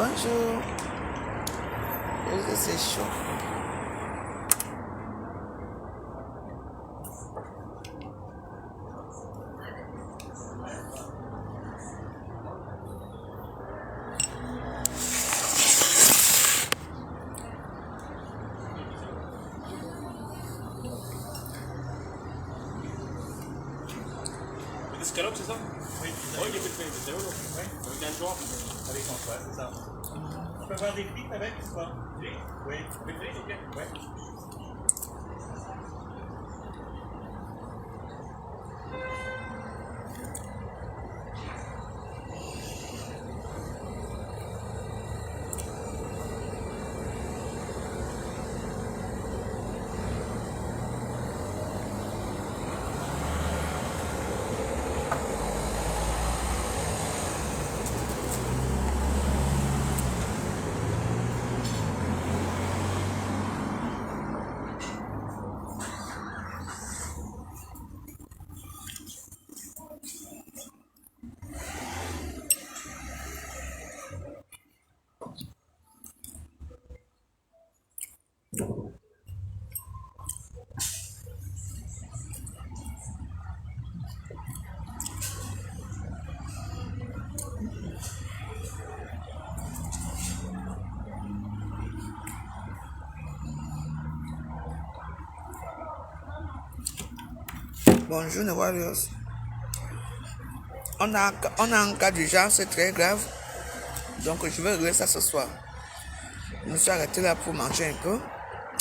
Bonjour. C'est chaud. Escalope, c'est ça? Oui. Oui, il y a plus de vidéo, là. Oui. Avec un joueur. Avec son choix, c'est ça. Tu peux faire des frites avec, c'est pas? Oui. Oui. Avec frites, ok. Oui. Bonjour, les Warriors. On a un cas d'urgence, c'est très grave. Donc, je vais régler ça ce soir. Je me suis arrêté là pour manger un peu.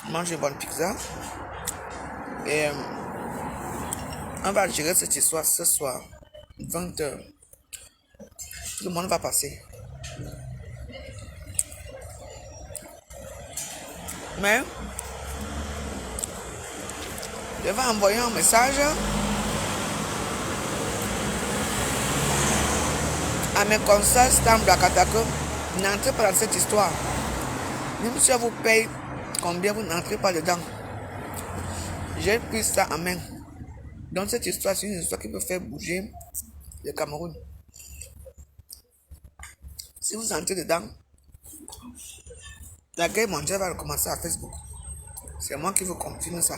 Manger une bonne pizza. Et on va gérer cette histoire ce soir. 20h. Tout le monde va passer. Mais, je vais envoyer un message à mes conseils Stam Blakatako. N'entrez pas dans cette histoire. Même si on vous paye combien, vous n'entrez pas dedans. J'ai pris ça en main. Donc cette histoire, c'est une histoire qui peut faire bouger le Cameroun. Si vous entrez dedans, la guerre mondiale va recommencer à Facebook. C'est moi qui vous confirme ça.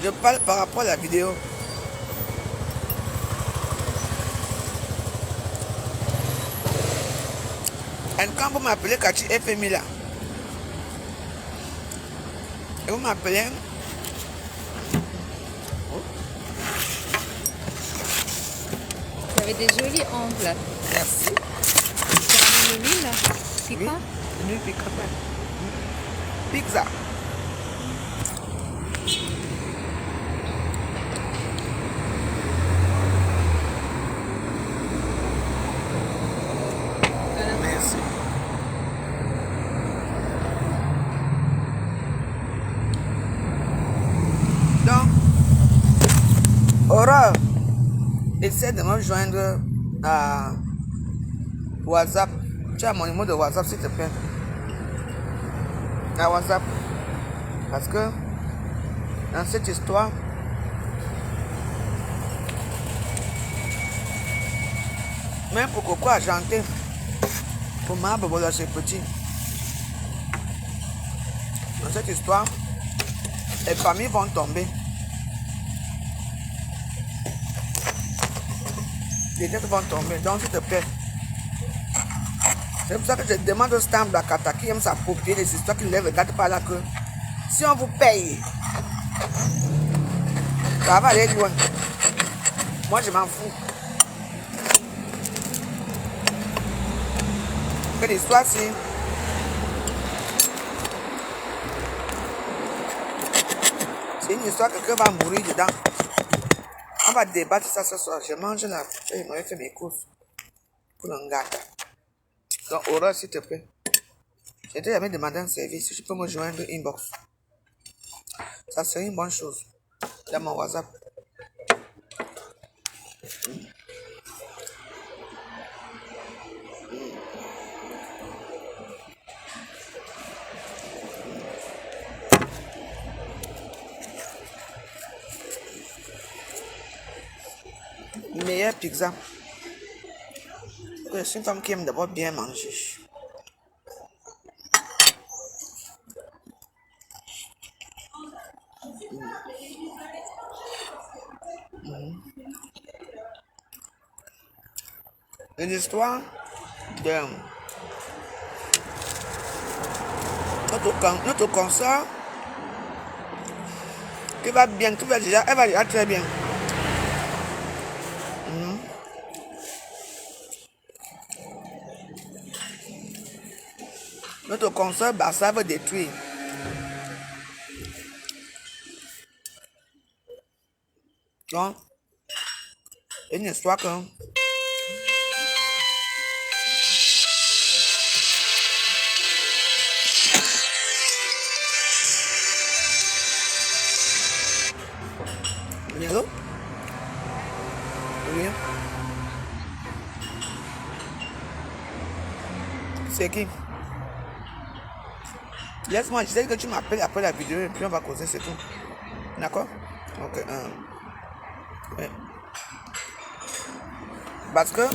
Je parle par rapport à la vidéo. Et quand vous m'appelez Kachi FMI là, et vous m'appelez, Vous avez des jolis ongles. merci. Tu ramènes l'huile, piquant. Oui, l'huile piquante. Pizza. Merci. Donc, Aurore, essaie de me joindre à WhatsApp. Tu as mon numéro de WhatsApp, s'il te plaît. À WhatsApp. Parce que dans cette histoire, même pour Coco Argenté, pour ma Bobola chez Petit, dans cette histoire, les familles vont tomber. Les têtes vont tomber. Donc, s'il te plaît. C'est pour ça que je demande au Stam Blakata qui aime s'approprier les histoires, qui ne les regarde pas là que si on vous paye, ça va aller loin. Moi, je m'en fous. Que l'histoire, c'est une histoire que quelqu'un va mourir dedans. On va débattre ça ce soir. Je mange là. Je m'avais fait mes courses pour un gars. Donc, Aurore, s'il te plaît. Je t'ai jamais demandé un service. Si tu peux me joindre inbox. Ça serait une bonne chose. Dans mon WhatsApp. pizza. Je suis une femme qui aime d'abord bien manger. Une histoire de notre consort qui va bien, elle va déjà très bien. Notre consort Barça veut détruire. Donc, une histoire que Allô? Oui. C'est qui? Laisse-moi, je sais que tu m'appelles après la vidéo et puis on va causer, c'est tout. D'accord? Ok. Oui. Parce que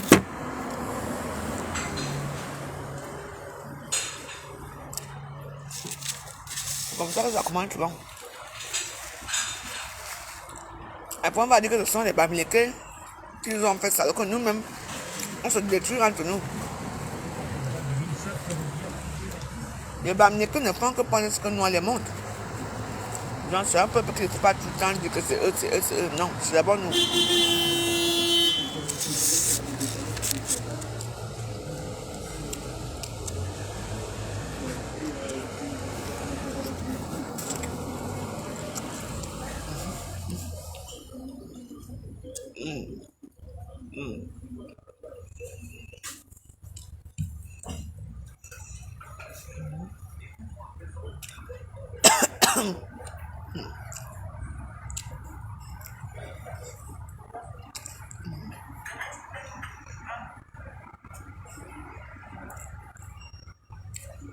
comme ça que ça commence, tu vois. Après, on va dire que ce sont les Bamileke qui nous ont fait ça. Alors que nous-mêmes, on se détruit entre nous. Les Bamileke ne font que penser ce que nous on les montre. Donc, c'est un peuple qui ne faut pas tout le temps dire que c'est eux, c'est eux, c'est eux. Non, c'est d'abord nous.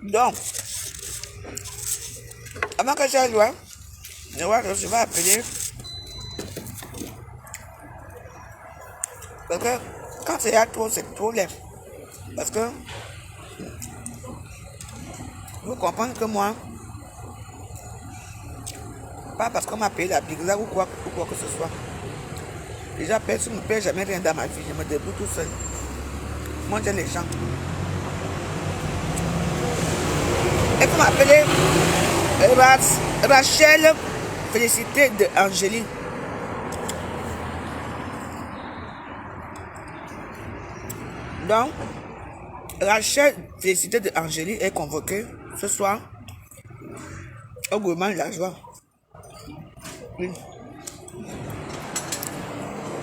Donc, avant que j'aille loin, je vais appeler. Parce que quand c'est à trop, c'est trop laid. Parce que vous comprenez que moi, pas parce qu'on m'a payé la pizza ou quoi que ce soit. Déjà, personne ne me paye jamais rien dans ma vie. Je me débrouille tout seul. Moi, j'ai les gens. Et vous m'appelez Rachel Félicité de Angélie. Donc, Rachel Félicité de Angélie est convoquée ce soir au gouvernement de la joie. Oui.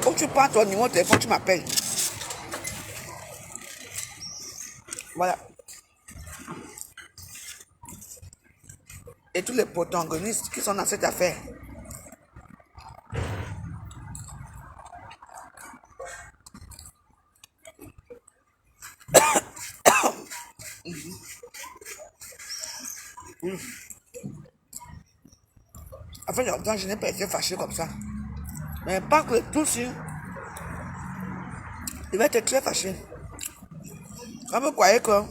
Quand tu prends ton numéro de téléphone, tu m'appelles. Voilà. Et tous les protagonistes qui sont dans cette affaire. En fait, longtemps, je n'ai pas été fâché comme ça. Mais pas que tout sur. Il va être très fâché. Quand vous croyez que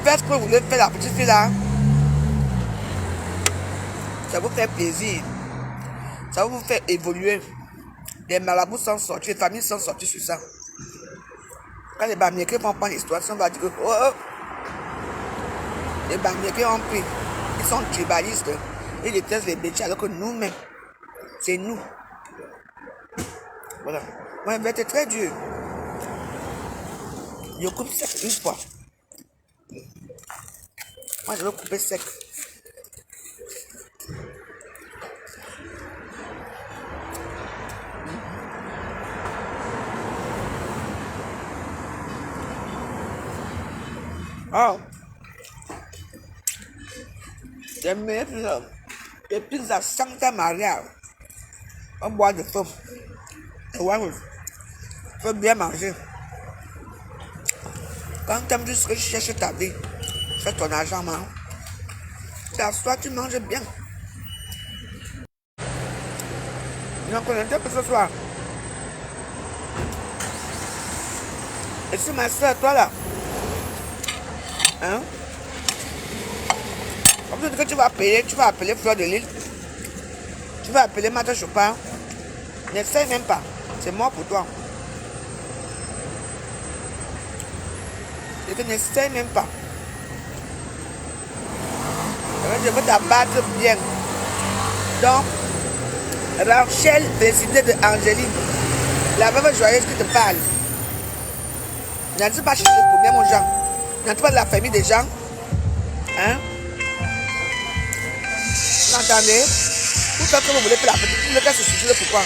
faire ce que vous voulez faire la petite fille là, ça vous fait plaisir. Ça va vous faire évoluer. Les marabouts sont sortis, les familles sont sorties sur ça. Quand les Bamileke vont prendre l'histoire, on va dire que les Bamileke ont pris. Ils sont tribalistes. Ils détestent les bêtises alors que nous-mêmes, c'est nous. Voilà. Moi, je vais être très dur. Je coupe sec une fois. Moi, je vais couper sec. Oh. Les meilleures les pizzas Santa Maria. On boit de feu. Et ouais, il faut bien manger. Quand tu aimes juste que tu cherches ta vie, fais ton argent, man. Tu t'assois, tu manges bien. Donc, on est deux pour ce soir. Et c'est ma soeur, toi là. Hein? Comme tu dis que tu vas appeler Fleur de Lille. Tu vas appeler Mata Chopin. N'essaye même pas. C'est mort pour toi. Et que n'essaye même pas. Je veux t'abattre bien. Donc, Rachel, décidée de Angéline, la veuve joyeuse qui te parle. N'entre pas chercher les problèmes aux gens. N'entre pas de la famille des gens. Hein? Vous entendez? Tout ce que vous voulez faire la petite, vous voulez qu'elle se suicide, pourquoi?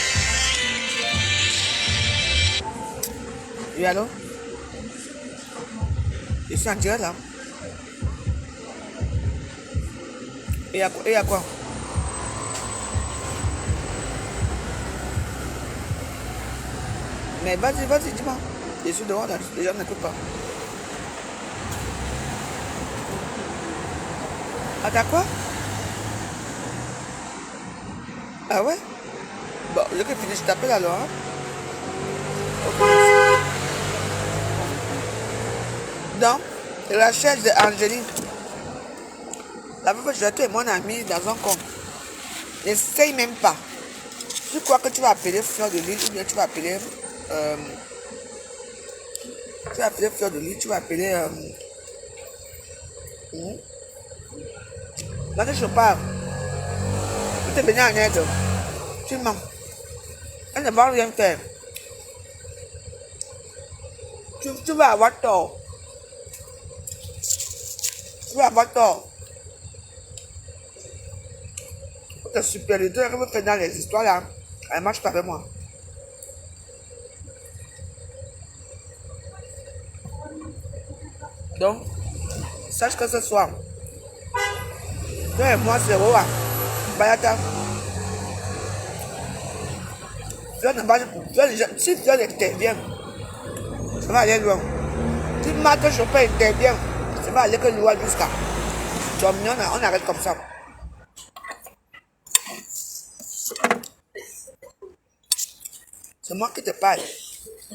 Oui, allô? Je suis en direct là. Et à quoi? Mais vas-y, dis-moi. Je suis dehors là, les gens n'écoutent pas. Ah, t'as quoi? Ah ouais? Bon, je vais finir, je t'appelle alors. Hein? Ok. Donc, Rachel de Angéline. La veuve joyeuse, toi et mon ami dans un compte. N'essaye même pas. Tu crois que tu vas appeler Fleur de Lille ou bien tu vas appeler. Tu vas appeler Fleur de Lille, tu vas appeler. Quand je parle, tu t'es venu en aide. Tu mens. Elle ne va rien faire. Tu vas avoir tort. Tu vas avoir tort. Ta supériorité que vous faites dans les histoires là, elle ne marche pas avec moi. Donc, sache que ce soir, toi et moi, c'est Roa. Bayata. Si Fleur intervient, ça va aller loin. Si Marthe Chopin intervient, ça va aller que loin jusqu'à. Tu vois, on arrête comme ça. C'est moi qui te parle.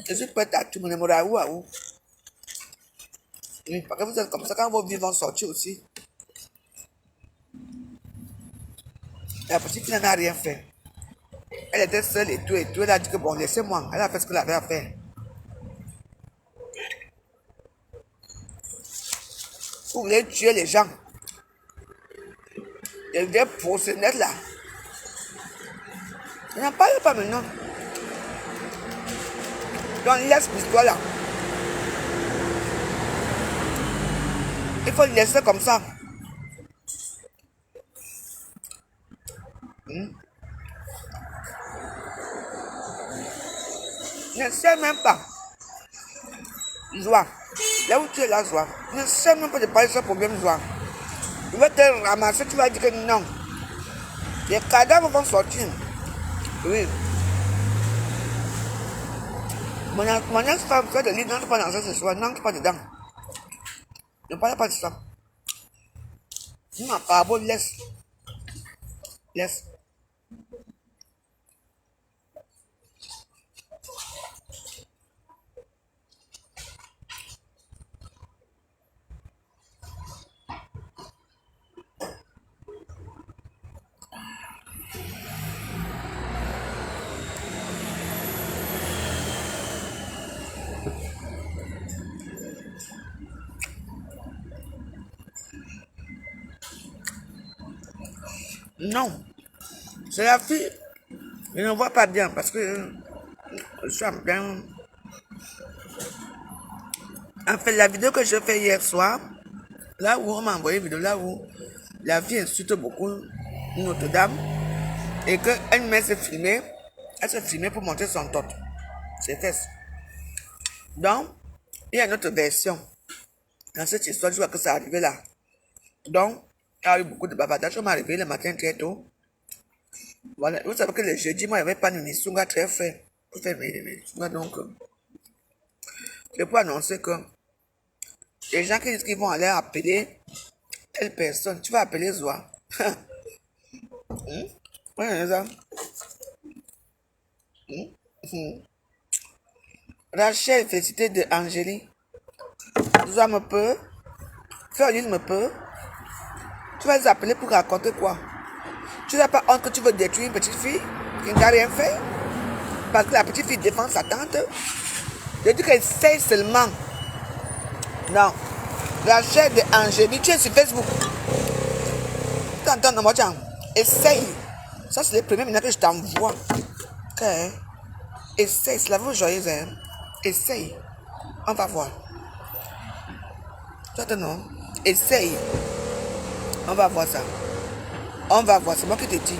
Je suis prête à tout, mon amour, à où. Oui, parce que vous êtes comme ça quand vos vies vont sortir aussi. La petite fille n'a rien fait. Elle était seule et tout. Elle a dit que bon, laissez-moi. Elle a fait ce qu'elle avait à faire. Vous voulez tuer les gens. Les vieux procédés là. Il n'en parle pas maintenant. Donc laisse l'histoire là. Il faut le laisser comme ça. Ne sais même pas. Joie. Là où tu es là, Joie. Ne sais même pas de parler de ce problème, Joie. Je vais te ramasser, tu vas dire que non. Les cadavres vont sortir. Oui. Mon ex-femme fait de l'île, n'entre pas dans ça ce soir, n'entre pas dedans. Ne parle pas de ça. Ma parabole, laisse. Laisse. Non. C'est la fille. Je ne vois pas bien parce que je suis en plein. En fait, la vidéo que je fais hier soir, là où on m'a envoyé une vidéo, là où la fille insulte beaucoup notre dame et qu'elle-même s'est filmée, elle s'est filmée pour montrer son tot, ses fesses. Donc, il y a une autre version dans cette histoire, je vois que ça arrivé là. Donc, il y a eu beaucoup de bavardage. On m'a réveillé le matin très tôt. Voilà, vous savez que le jeudi, moi, il n'y avait pas de Nisunga très frais pour faire mes Nisunga. Donc, je peux annoncer que les gens qui disent qu'ils vont aller appeler telle personne, tu vas appeler Zoa. Ouais, ça. Rachel, félicité de Angélie. Zoa me peut. Féline me peut. Tu vas les appeler pour raconter quoi? Tu n'as pas honte que tu veux détruire une petite fille qui n'a rien fait? Parce que la petite fille défend sa tante. Je dis qu'elle essaye seulement. Non. Rachel de Angélie, tu es sur Facebook. Tu entends, moi, tiens. Essaye. Ça, c'est les premiers minutes que je t'envoie. Ok. Essaye. C'est la vie joyeuse. Hein? Essaye. On va voir. Tu entends, non? Essaye. On va voir ça. On va voir. C'est moi qui te dis.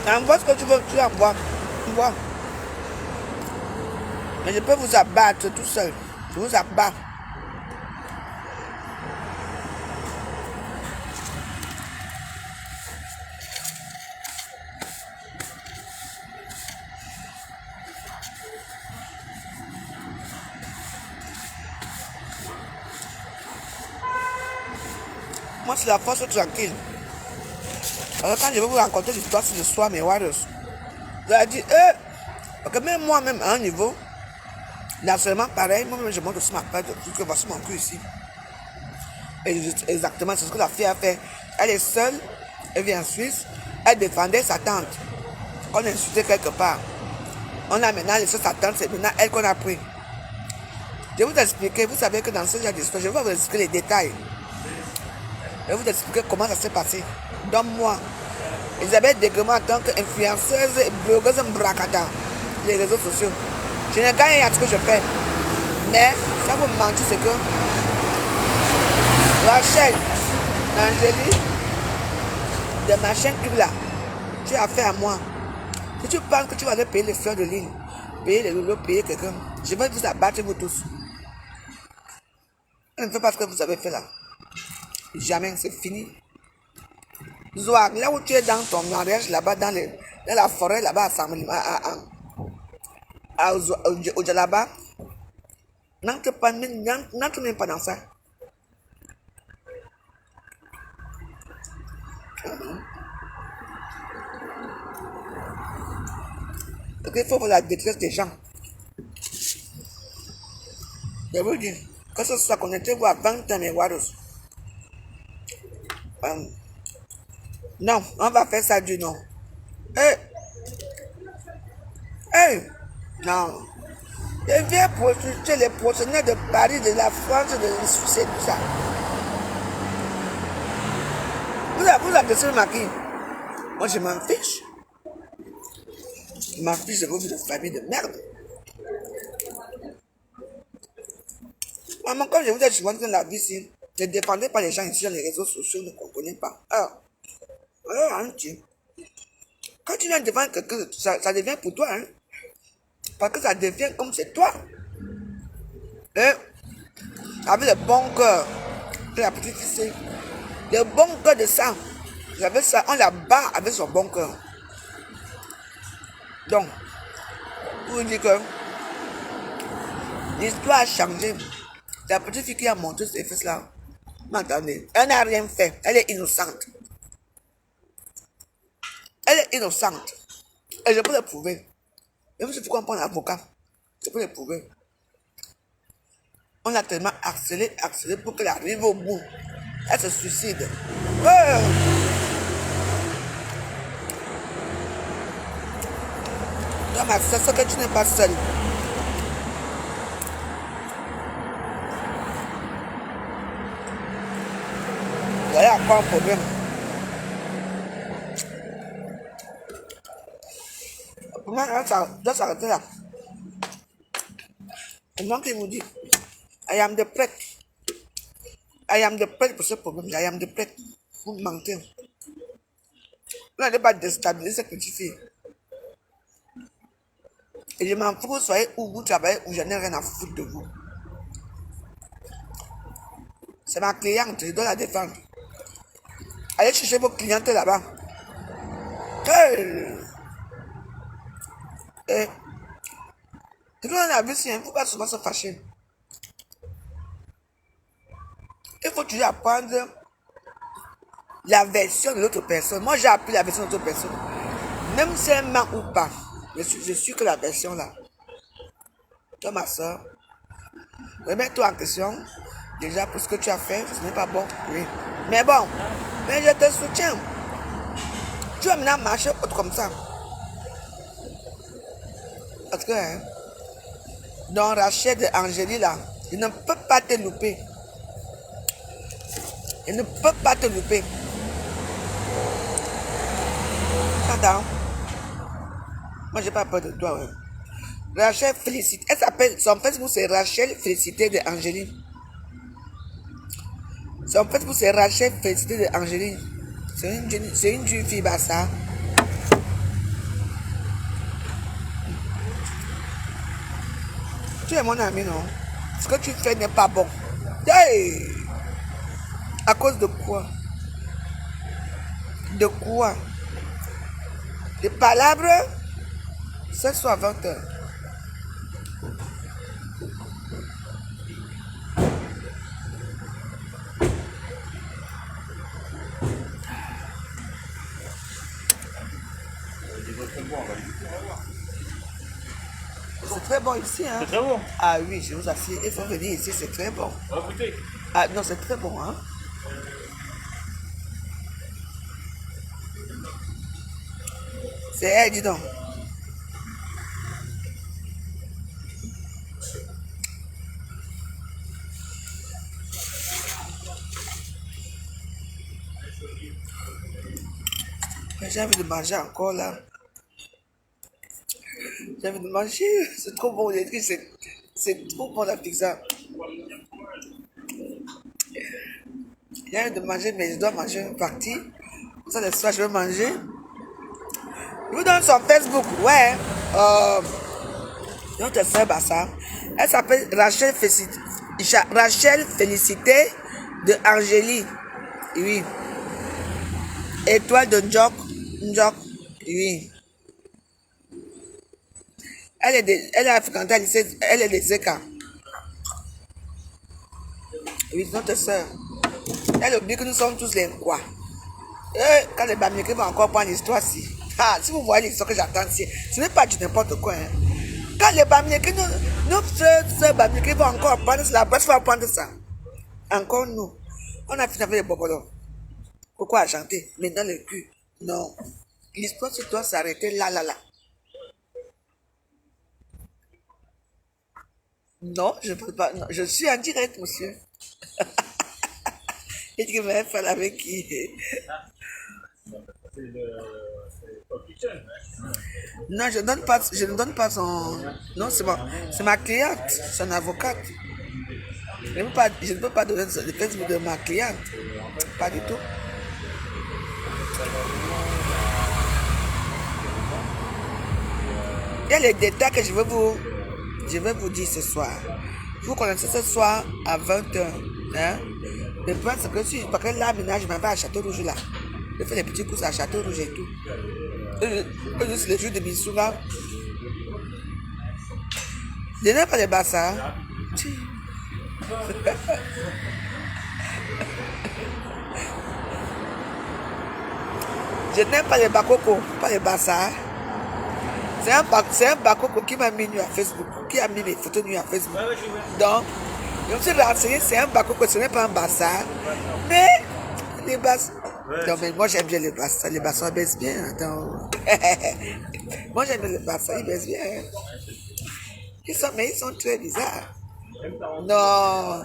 Envoie ce que tu veux, tu envoies. Envoie. Mais je peux vous abattre tout seul. Je vous abats. Moi, c'est la force tranquille. Alors, quand je vais vous raconter l'histoire sur le soir, mes warriors, vous allez dire, parce que même moi-même, à un niveau, naturellement pareil, moi-même, je monte aussi ma page, que voici mon cul ici. Et exactement, c'est ce que la fille a fait. Elle est seule, elle vient en Suisse, elle défendait sa tante. On a insulté quelque part. On a maintenant laissé sa tante, c'est maintenant elle qu'on a pris. Je vais vous expliquer, vous savez que dans ce genre d'histoire, je vais vous expliquer les détails. Je vais vous expliquer comment ça s'est passé. Donc moi, Isabelle Degrement en tant qu'influenceuse et blogueuse bracata, les réseaux sociaux. Je ne gagne rien à ce que je fais. Mais, ça vous mentir, c'est que Rachel, Angélie, de ma chaîne là, tu as fait à moi. Si tu penses que tu vas aller payer les fleurs de l'île, payer les loulous, payer quelqu'un, je vais vous abattre vous tous. Je ne fais pas ce que vous avez fait là. Jamais, c'est fini. Zoa, là où tu es dans ton mariage, là-bas, dans la forêt, là-bas, au Djalaba, n'entre même pas dans ça. Parce qu'il faut voir la détresse des gens. Je vous dis, que ce soit connecté-vous à 20 ans, mes warros. Non, on va faire ça du non. Non. Je viens prostituer les professionnels de Paris, de la France, de Suisse et tout ça. Vous adressez le maquis. Moi, je m'en fiche. Je m'en fiche de vos vies de famille de merde. Maman, comme je vous ai souvent dit dans la vie ici, ne dépendez pas les gens ici dans les réseaux sociaux, ne comprenez pas. Alors, quand tu viens devant quelqu'un, ça devient pour toi, hein. Parce que ça devient comme c'est toi. Et avec le bon cœur de la petite fille, le bon cœur de ça, avec ça, on la bat avec son bon cœur. Donc, pour vous dire que l'histoire a changé. La petite fille qui a monté ses fesses là, m'entendez, elle n'a rien fait, elle est innocente. Elle est innocente. Et je peux le prouver. Même si tu comprends l'avocat, je peux le prouver. On l'a tellement harcelé pour qu'elle arrive au bout. Elle se suicide. Non, ma soeur, c'est que tu n'es pas seule. Voilà encore un problème. Comment ça doit s'arrêter là? Et moi qui vous dis, I am the prêtre. I am the prêtre pour ce problème. I am the prêtre. Vous mentez. Vous n'allez pas déstabiliser cette petite fille. Et je m'en fous que vous soyez où vous travaillez, où je n'ai rien à foutre de vous. C'est ma cliente, je dois la défendre. Allez chercher vos clientes là-bas. Et tout le monde a vu si il ne faut pas souvent se fâcher. il faut toujours apprendre la version de l'autre personne. Moi, j'ai appris la version de l'autre personne. Même si elle ment ou pas, je suis que la version là. Toi, ma soeur, remets-toi en question. Déjà, pour ce que tu as fait, ce n'est pas bon. Oui. Mais bon, mais je te soutiens. Tu vas maintenant marcher autre comme ça. Parce que, hein, dans Rachel de Angélie là, il ne peut pas te louper. Il ne peut pas te louper. Attends. Moi, j'ai pas peur de toi. Ouais. Rachel Félicité. Elle s'appelle, son Facebook c'est Rachel Félicité de Angélie. Son Facebook c'est Rachel Félicité de Angélie. C'est une jeune fille bassa. Tu es mon ami, non? Ce que tu fais n'est pas bon. Hey! À cause de quoi? De quoi? Des palabres? Ce soir 20h. C'est très bon ici, hein? C'est très bon. Ah oui, je vous assure, il faut venir ici, c'est très bon. On va goûter. Ah non, c'est très bon, hein? C'est elle, dis donc. J'ai envie de manger encore là. J'ai envie de manger. C'est trop bon, les trucs, c'est trop bon la pizza. J'ai envie de manger, mais je dois manger une partie. Pour ça, le soir, je vais manger. Je vous donne son Facebook, ouais. Notre soeur Bassa. Elle s'appelle Rachel Félicité de Angélie. Oui. Étoile de Njok. Oui. Elle a fréquenté à lycée, elle est des ECA. Oui, notre soeur. Elle oublie que nous sommes tous les quoi. Et quand les Bamileke vont encore prendre l'histoire, si vous voyez l'histoire que j'attends ici, ce n'est pas du n'importe quoi. Hein. Quand les Bamileke, nos soeurs Bamileke vont encore prendre, c'est la presse va prendre ça. Encore nous. On a fini avec les bobolos. Pourquoi chanter? Mais dans le cul. Non. L'histoire se doit s'arrêter là. Non, je ne peux pas. Non, je suis en direct, monsieur. Et tu vas faire avec qui? C'est Pop Kitchen, hein? Non, je ne donne pas son. Non, c'est ma cliente, son avocate. Je ne peux pas donner le Facebook de ma cliente. Pas du tout. Il y a les détails que je vais vous dire ce soir. Vous connaissez ce soir à 20h. Hein? Le point, c'est que si, parce que là, maintenant, je m'en vais à Château-Rouge là. Je fais les petits courses à Château-Rouge et tout. C'est le jour de bisous là. Je n'aime pas les bassins. Je n'aime pas les bakoko, pas les bassins. C'est un bakoko qui m'a mis nu à Facebook, qui a mis mes photos nues à Facebook. Donc, je me suis renseigné, c'est un bakoko, ce n'est pas un bassin. Mais les bassins. Non, mais moi j'aime bien les bassins. Les bassins baissent bien. Attends. Moi j'aime bien les bassins, ils baissent bien. Mais ils sont très bizarres. Non.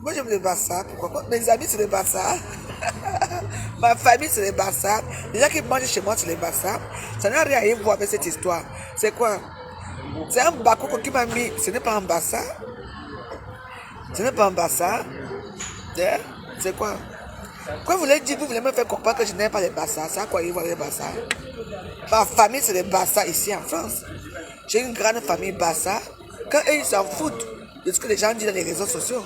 Moi j'aime les bassins. Pourquoi pas? Mes amis c'est les bassins. Ma famille c'est les bassins. Les gens qui mangent chez moi c'est les bassins. Ça n'a rien à voir avec cette histoire. C'est quoi? C'est un bakoko qui m'a mis. Ce n'est pas un bassin. Ce n'est pas un bassin. C'est quoi? Quand vous voulez dire, vous voulez me faire comprendre que je n'aime pas les bassins. C'est à quoi ils voient les bassins? Ma famille, c'est les bassins ici en France. J'ai une grande famille bassa. Quand eux, ils s'en foutent de ce que les gens disent dans les réseaux sociaux.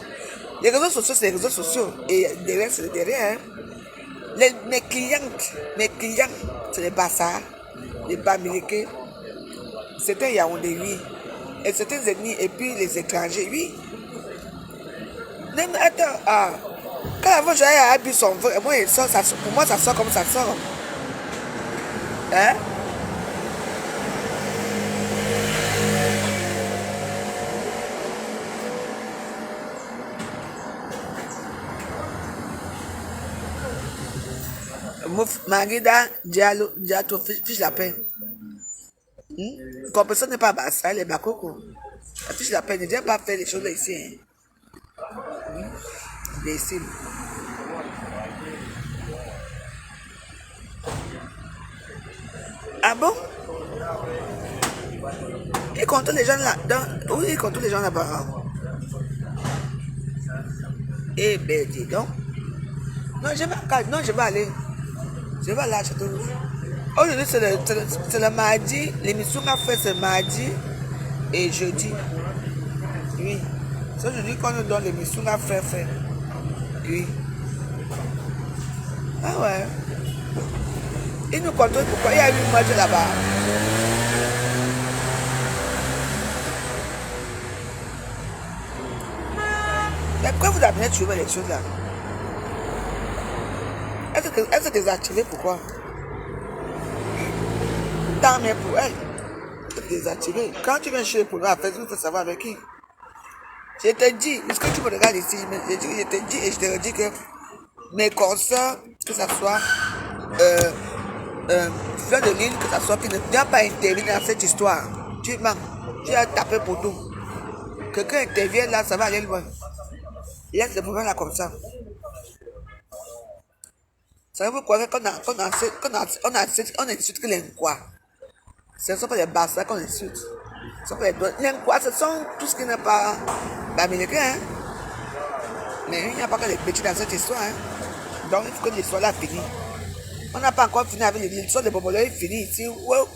Les réseaux sociaux, c'est les réseaux sociaux. Et derrière, c'est derrière. Hein. Mes clients, c'est les bassins, les Bamileke. C'était Yaoundé, oui. Et c'était les ennemis, et puis les étrangers, oui. Attends, Quand la fois j'allais à bu son verre, moi, il sort, pour moi, ça sort comme ça sort. Hein? Marida, Diallo, Diato, fiche la paix. Comme personne n'est pas bassa, les bakoko. La fiche la paix, ne viens pas faire les choses là ici. Hein. Imbécile. Ah bon? Il contrôle les gens là. Oui, il contrôle les gens là-bas. Eh ben, dis donc. Non, je vais aller. Je vais aller à Châteauroux. Aujourd'hui, c'est le mardi. L'émission qu'on a fait, c'est mardi et jeudi. Oui. C'est aujourd'hui qu'on nous donne l'émission qu'on a fait. Oui. Ah ouais. Il nous contrôle pourquoi il y a eu une match là-bas. Mais pourquoi vous avez trouvé les choses là? Est-ce que désactivé pourquoi? Tant mieux pour elle. Désactivé. Quand tu viens chez le programme, il faut savoir avec qui. Je te dis, est-ce que tu me regardes ici? Je te dis et je te redis que mes consoeurs, que ce soit Fleur de Lille, que ce soit qui ne vient pas intervenir dans cette histoire. Tu as tapé pour tout. Quelqu'un intervient là, ça va aller loin. Laisse le problème là comme ça. Savez-vous quoi? On insulte que les quoi? Ce ne sont pas les basses qu'on insulte. Ce ne sont pas les doigts. Les quoi, ce sont tout ce qui n'est pas américain. Hein? Mais il n'y a pas que les petits dans cette histoire. Hein? Donc il faut que l'histoire là finisse. On n'a pas encore fini avec l'histoire de Bobolo, il finit ici. Wow.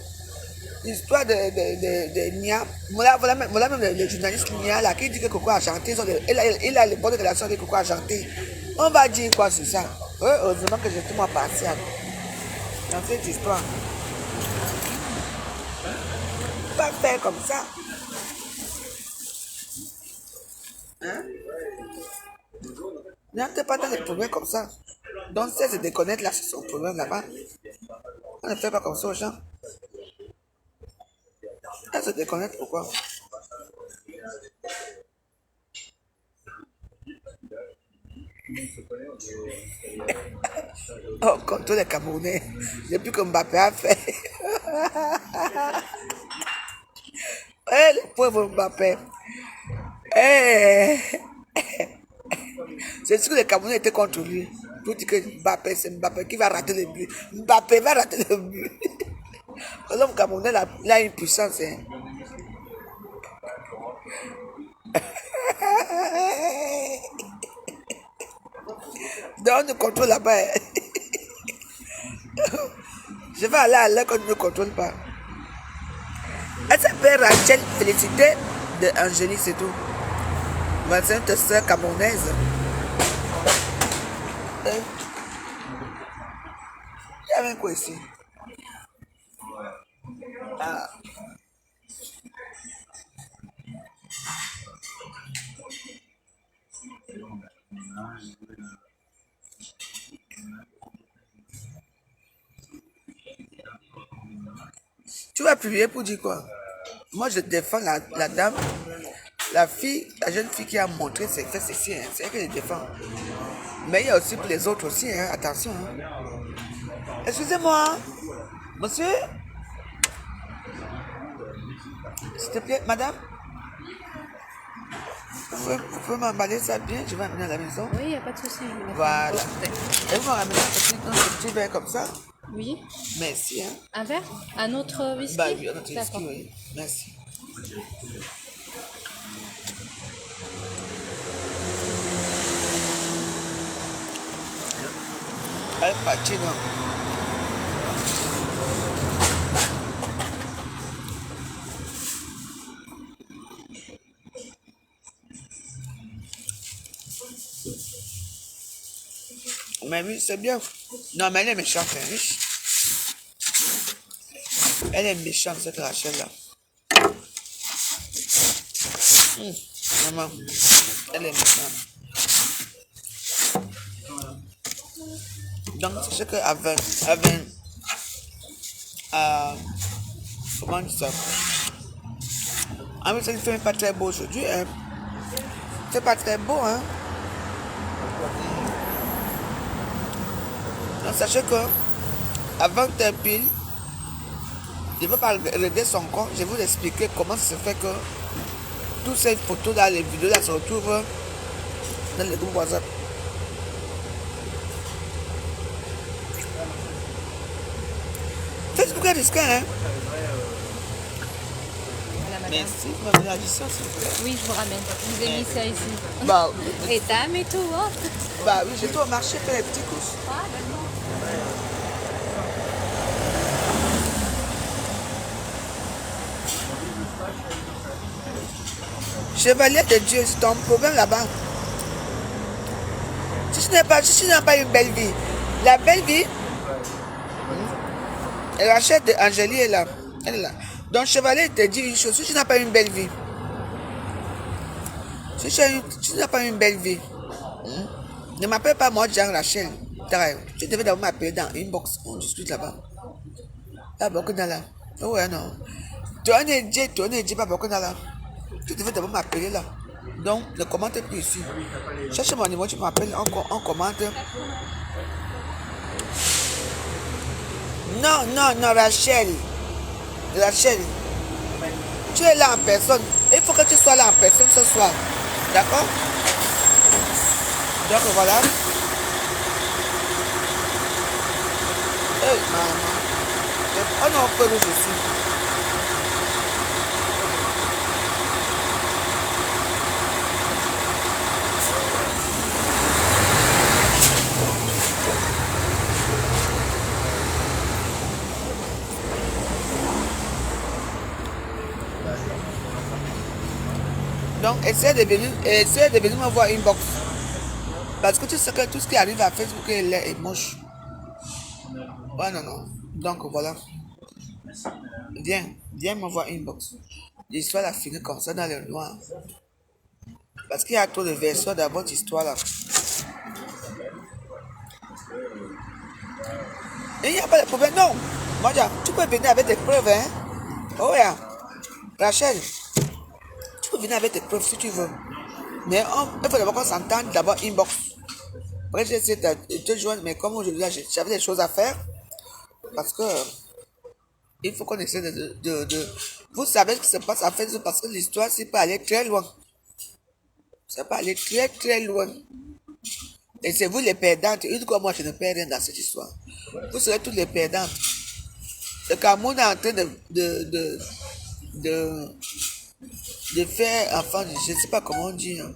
L'histoire de Nia. Voilà même le journaliste Nia là qui dit que Coco a chanté. Il a les bonnes relations avec Coco a chanté. On va dire quoi sur ça? Heureusement que j'ai tout moi partial dans cette histoire. Pas faire comme ça. Hein? N'entrez pas dans les problèmes comme ça. Donc, si elle se déconnecte là, c'est son problème là-bas. On ne fait pas comme ça aux gens. Elle se déconnecte pourquoi? Oh, comme tous les Camerounais, depuis que Mbappé a fait. Le pauvre Mbappé. C'est sûr que les Camerounais étaient contre lui. Pour dire que Mbappé, c'est Mbappé qui va rater le but. Mbappé va rater le but. L'homme Camerounais, il a une puissance. Hein. Donc, on nous contrôle là-bas. Je vais aller à l'heure qu'on ne me contrôle pas. Elle s'appelle Rachel Félicité de Angélie, c'est tout. C'est une sœur camerounaise. Il y avait quoi ici? Ah. Tu vas publier pour dire quoi? Moi, je défends la dame, la jeune fille qui a montré ses fesses ici. Hein, c'est elle que je défends. Mais il y a aussi pour les autres aussi, hein, attention. Hein. Excusez-moi, monsieur. S'il te plaît, madame. Vous pouvez m'emballer ça bien, je vais amener à la maison. Oui, il n'y a pas de souci. Voilà. Et vous m'amenez un petit verre comme ça? Oui. Merci. Hein. Un verre? Un autre whisky? Bah oui, un autre whisky, oui. Merci. Al Pacino. Mais oui, c'est bien. Non, mais elle est méchante, hein, oui. Elle est méchante, cette Rachel-là. Maman, elle est méchante. Donc, sachez qu'à 20, comment on dit ça? En fait, il fait pas très beau aujourd'hui. Hein. C'est pas très beau, hein. Donc, sachez que à 20h pile, je ne veux pas régler son compte. Je vais vous expliquer comment ça se fait que toutes ces photos là, les vidéos là se retrouvent dans le groupe WhatsApp. Facebook est risqué, hein? Voilà, madame. Merci, vous m'avez dit ça, s'il vous plaît. Oui, je vous ramène. Je vous ai mis ça ici. Bah, Et dame et tout, hein? bah oui, j'étais au marché faire les petits courses. Ah, d'accord. Chevalier de Dieu, c'est ton problème là-bas. Si tu n'as pas une belle vie, la belle vie, Rachel de Angélie est là. Elle est là. Donc, chevalier te dit une chose, si tu n'as pas une belle vie, si tu n'as pas une belle vie, ne m'appelle pas moi, Jean Rachel. Tu devais d'abord m'appeler dans inbox, on discute là-bas. Là, beaucoup dans là. Oh ouais, non. Tu n'es pas beaucoup dans là. Tu devais d'abord m'appeler là. Donc, ne commente plus ici. Cherche mon numéro, tu m'appelles, on commente. Non, non, non, Rachel. Rachel. Tu es là en personne. Il faut que tu sois là en personne ce soir. D'accord? Donc, voilà. Hey, maman. Oh non, on peut nous ici. Donc, essaie de venir me voir inbox. Parce que tu sais que tout ce qui arrive à Facebook est moche. Ouais, non, non. Donc, voilà. Viens me voir inbox. L'histoire a fini comme ça dans le noir. Parce qu'il y a trop de versions dans votre histoire là. Et il n'y a pas de problème, non. Moi, tu peux venir avec des preuves, hein. Oh, yeah. Rachel, tu peux venir avec tes preuves si tu veux. Mais il faut d'abord qu'on s'entende d'abord inbox. Après, j'ai essayé de te joindre, mais comme aujourd'hui, j'avais des choses à faire. Parce que il faut qu'on essaie de... Vous savez ce qui se passe à Facebook parce que l'histoire, c'est pas aller très loin. Ça peut aller très très loin. Et c'est vous les perdantes. Une fois, moi, je ne perds rien dans cette histoire. Vous serez toutes les perdantes. Le Cameroun est en train de faire, enfin, je ne sais pas comment on dit. Hein.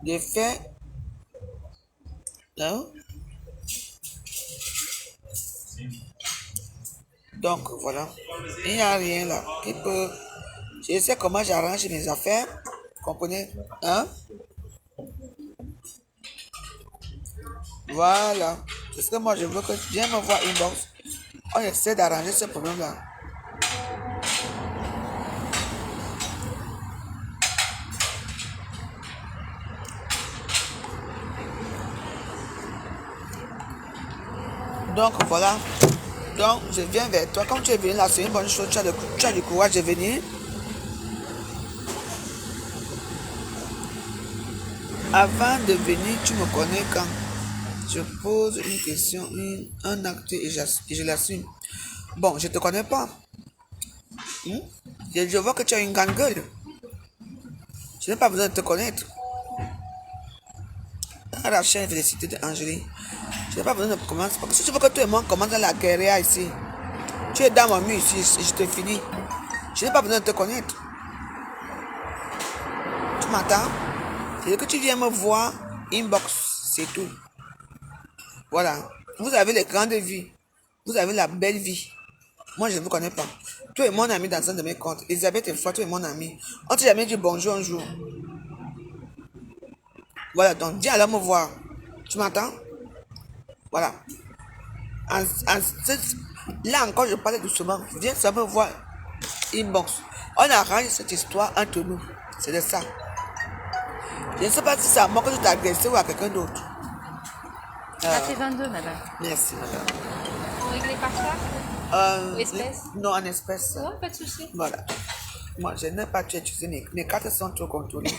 De faire... Hein? Donc, voilà. Il n'y a rien là. Je sais comment j'arrange mes affaires. Vous comprenez? Hein? Voilà. C'est ce que moi je veux que tu viennes me voir inbox. On essaie d'arranger ce problème-là. Donc voilà. Donc je viens vers toi. Comme tu es venu là, c'est une bonne chose. Tu as du courage de venir. Avant de venir, tu me connais quand je pose une question, un acte et je l'assume. Bon, je ne te connais pas. Je vois que tu as une grande gueule. Je n'ai pas besoin de te connaître. Rachel, félicité d'Angélie. Je n'ai pas besoin de commencer. Parce que si tu veux que tout le monde commence dans la guérilla ici, tu es dans mon mur ici et je te finis. Je n'ai pas besoin de te connaître. Tu m'entends? C'est que tu viens me voir, inbox, c'est tout. Voilà. Vous avez les grandes vies. Vous avez la belle vie. Moi, je ne vous connais pas. Tu es mon ami dans un de mes comptes. Elisabeth et Foi, tu es mon ami. On ne t'a jamais dit bonjour un jour. Voilà, donc viens alors me voir. Tu m'entends? Voilà. Là encore, je parlais doucement. Viens ça me voir. Inbox. On arrange cette histoire entre nous. C'est de ça. Je ne sais pas si c'est à moi que tu t'as agressé ou à quelqu'un d'autre. Ça fait 22, madame. Merci, madame. Vous réglez par carte ou espèce? Non, en espèce. Ouais, pas de souci. Voilà. Moi, je n'ai pas utilisé mes cartes sont trop contrôlées.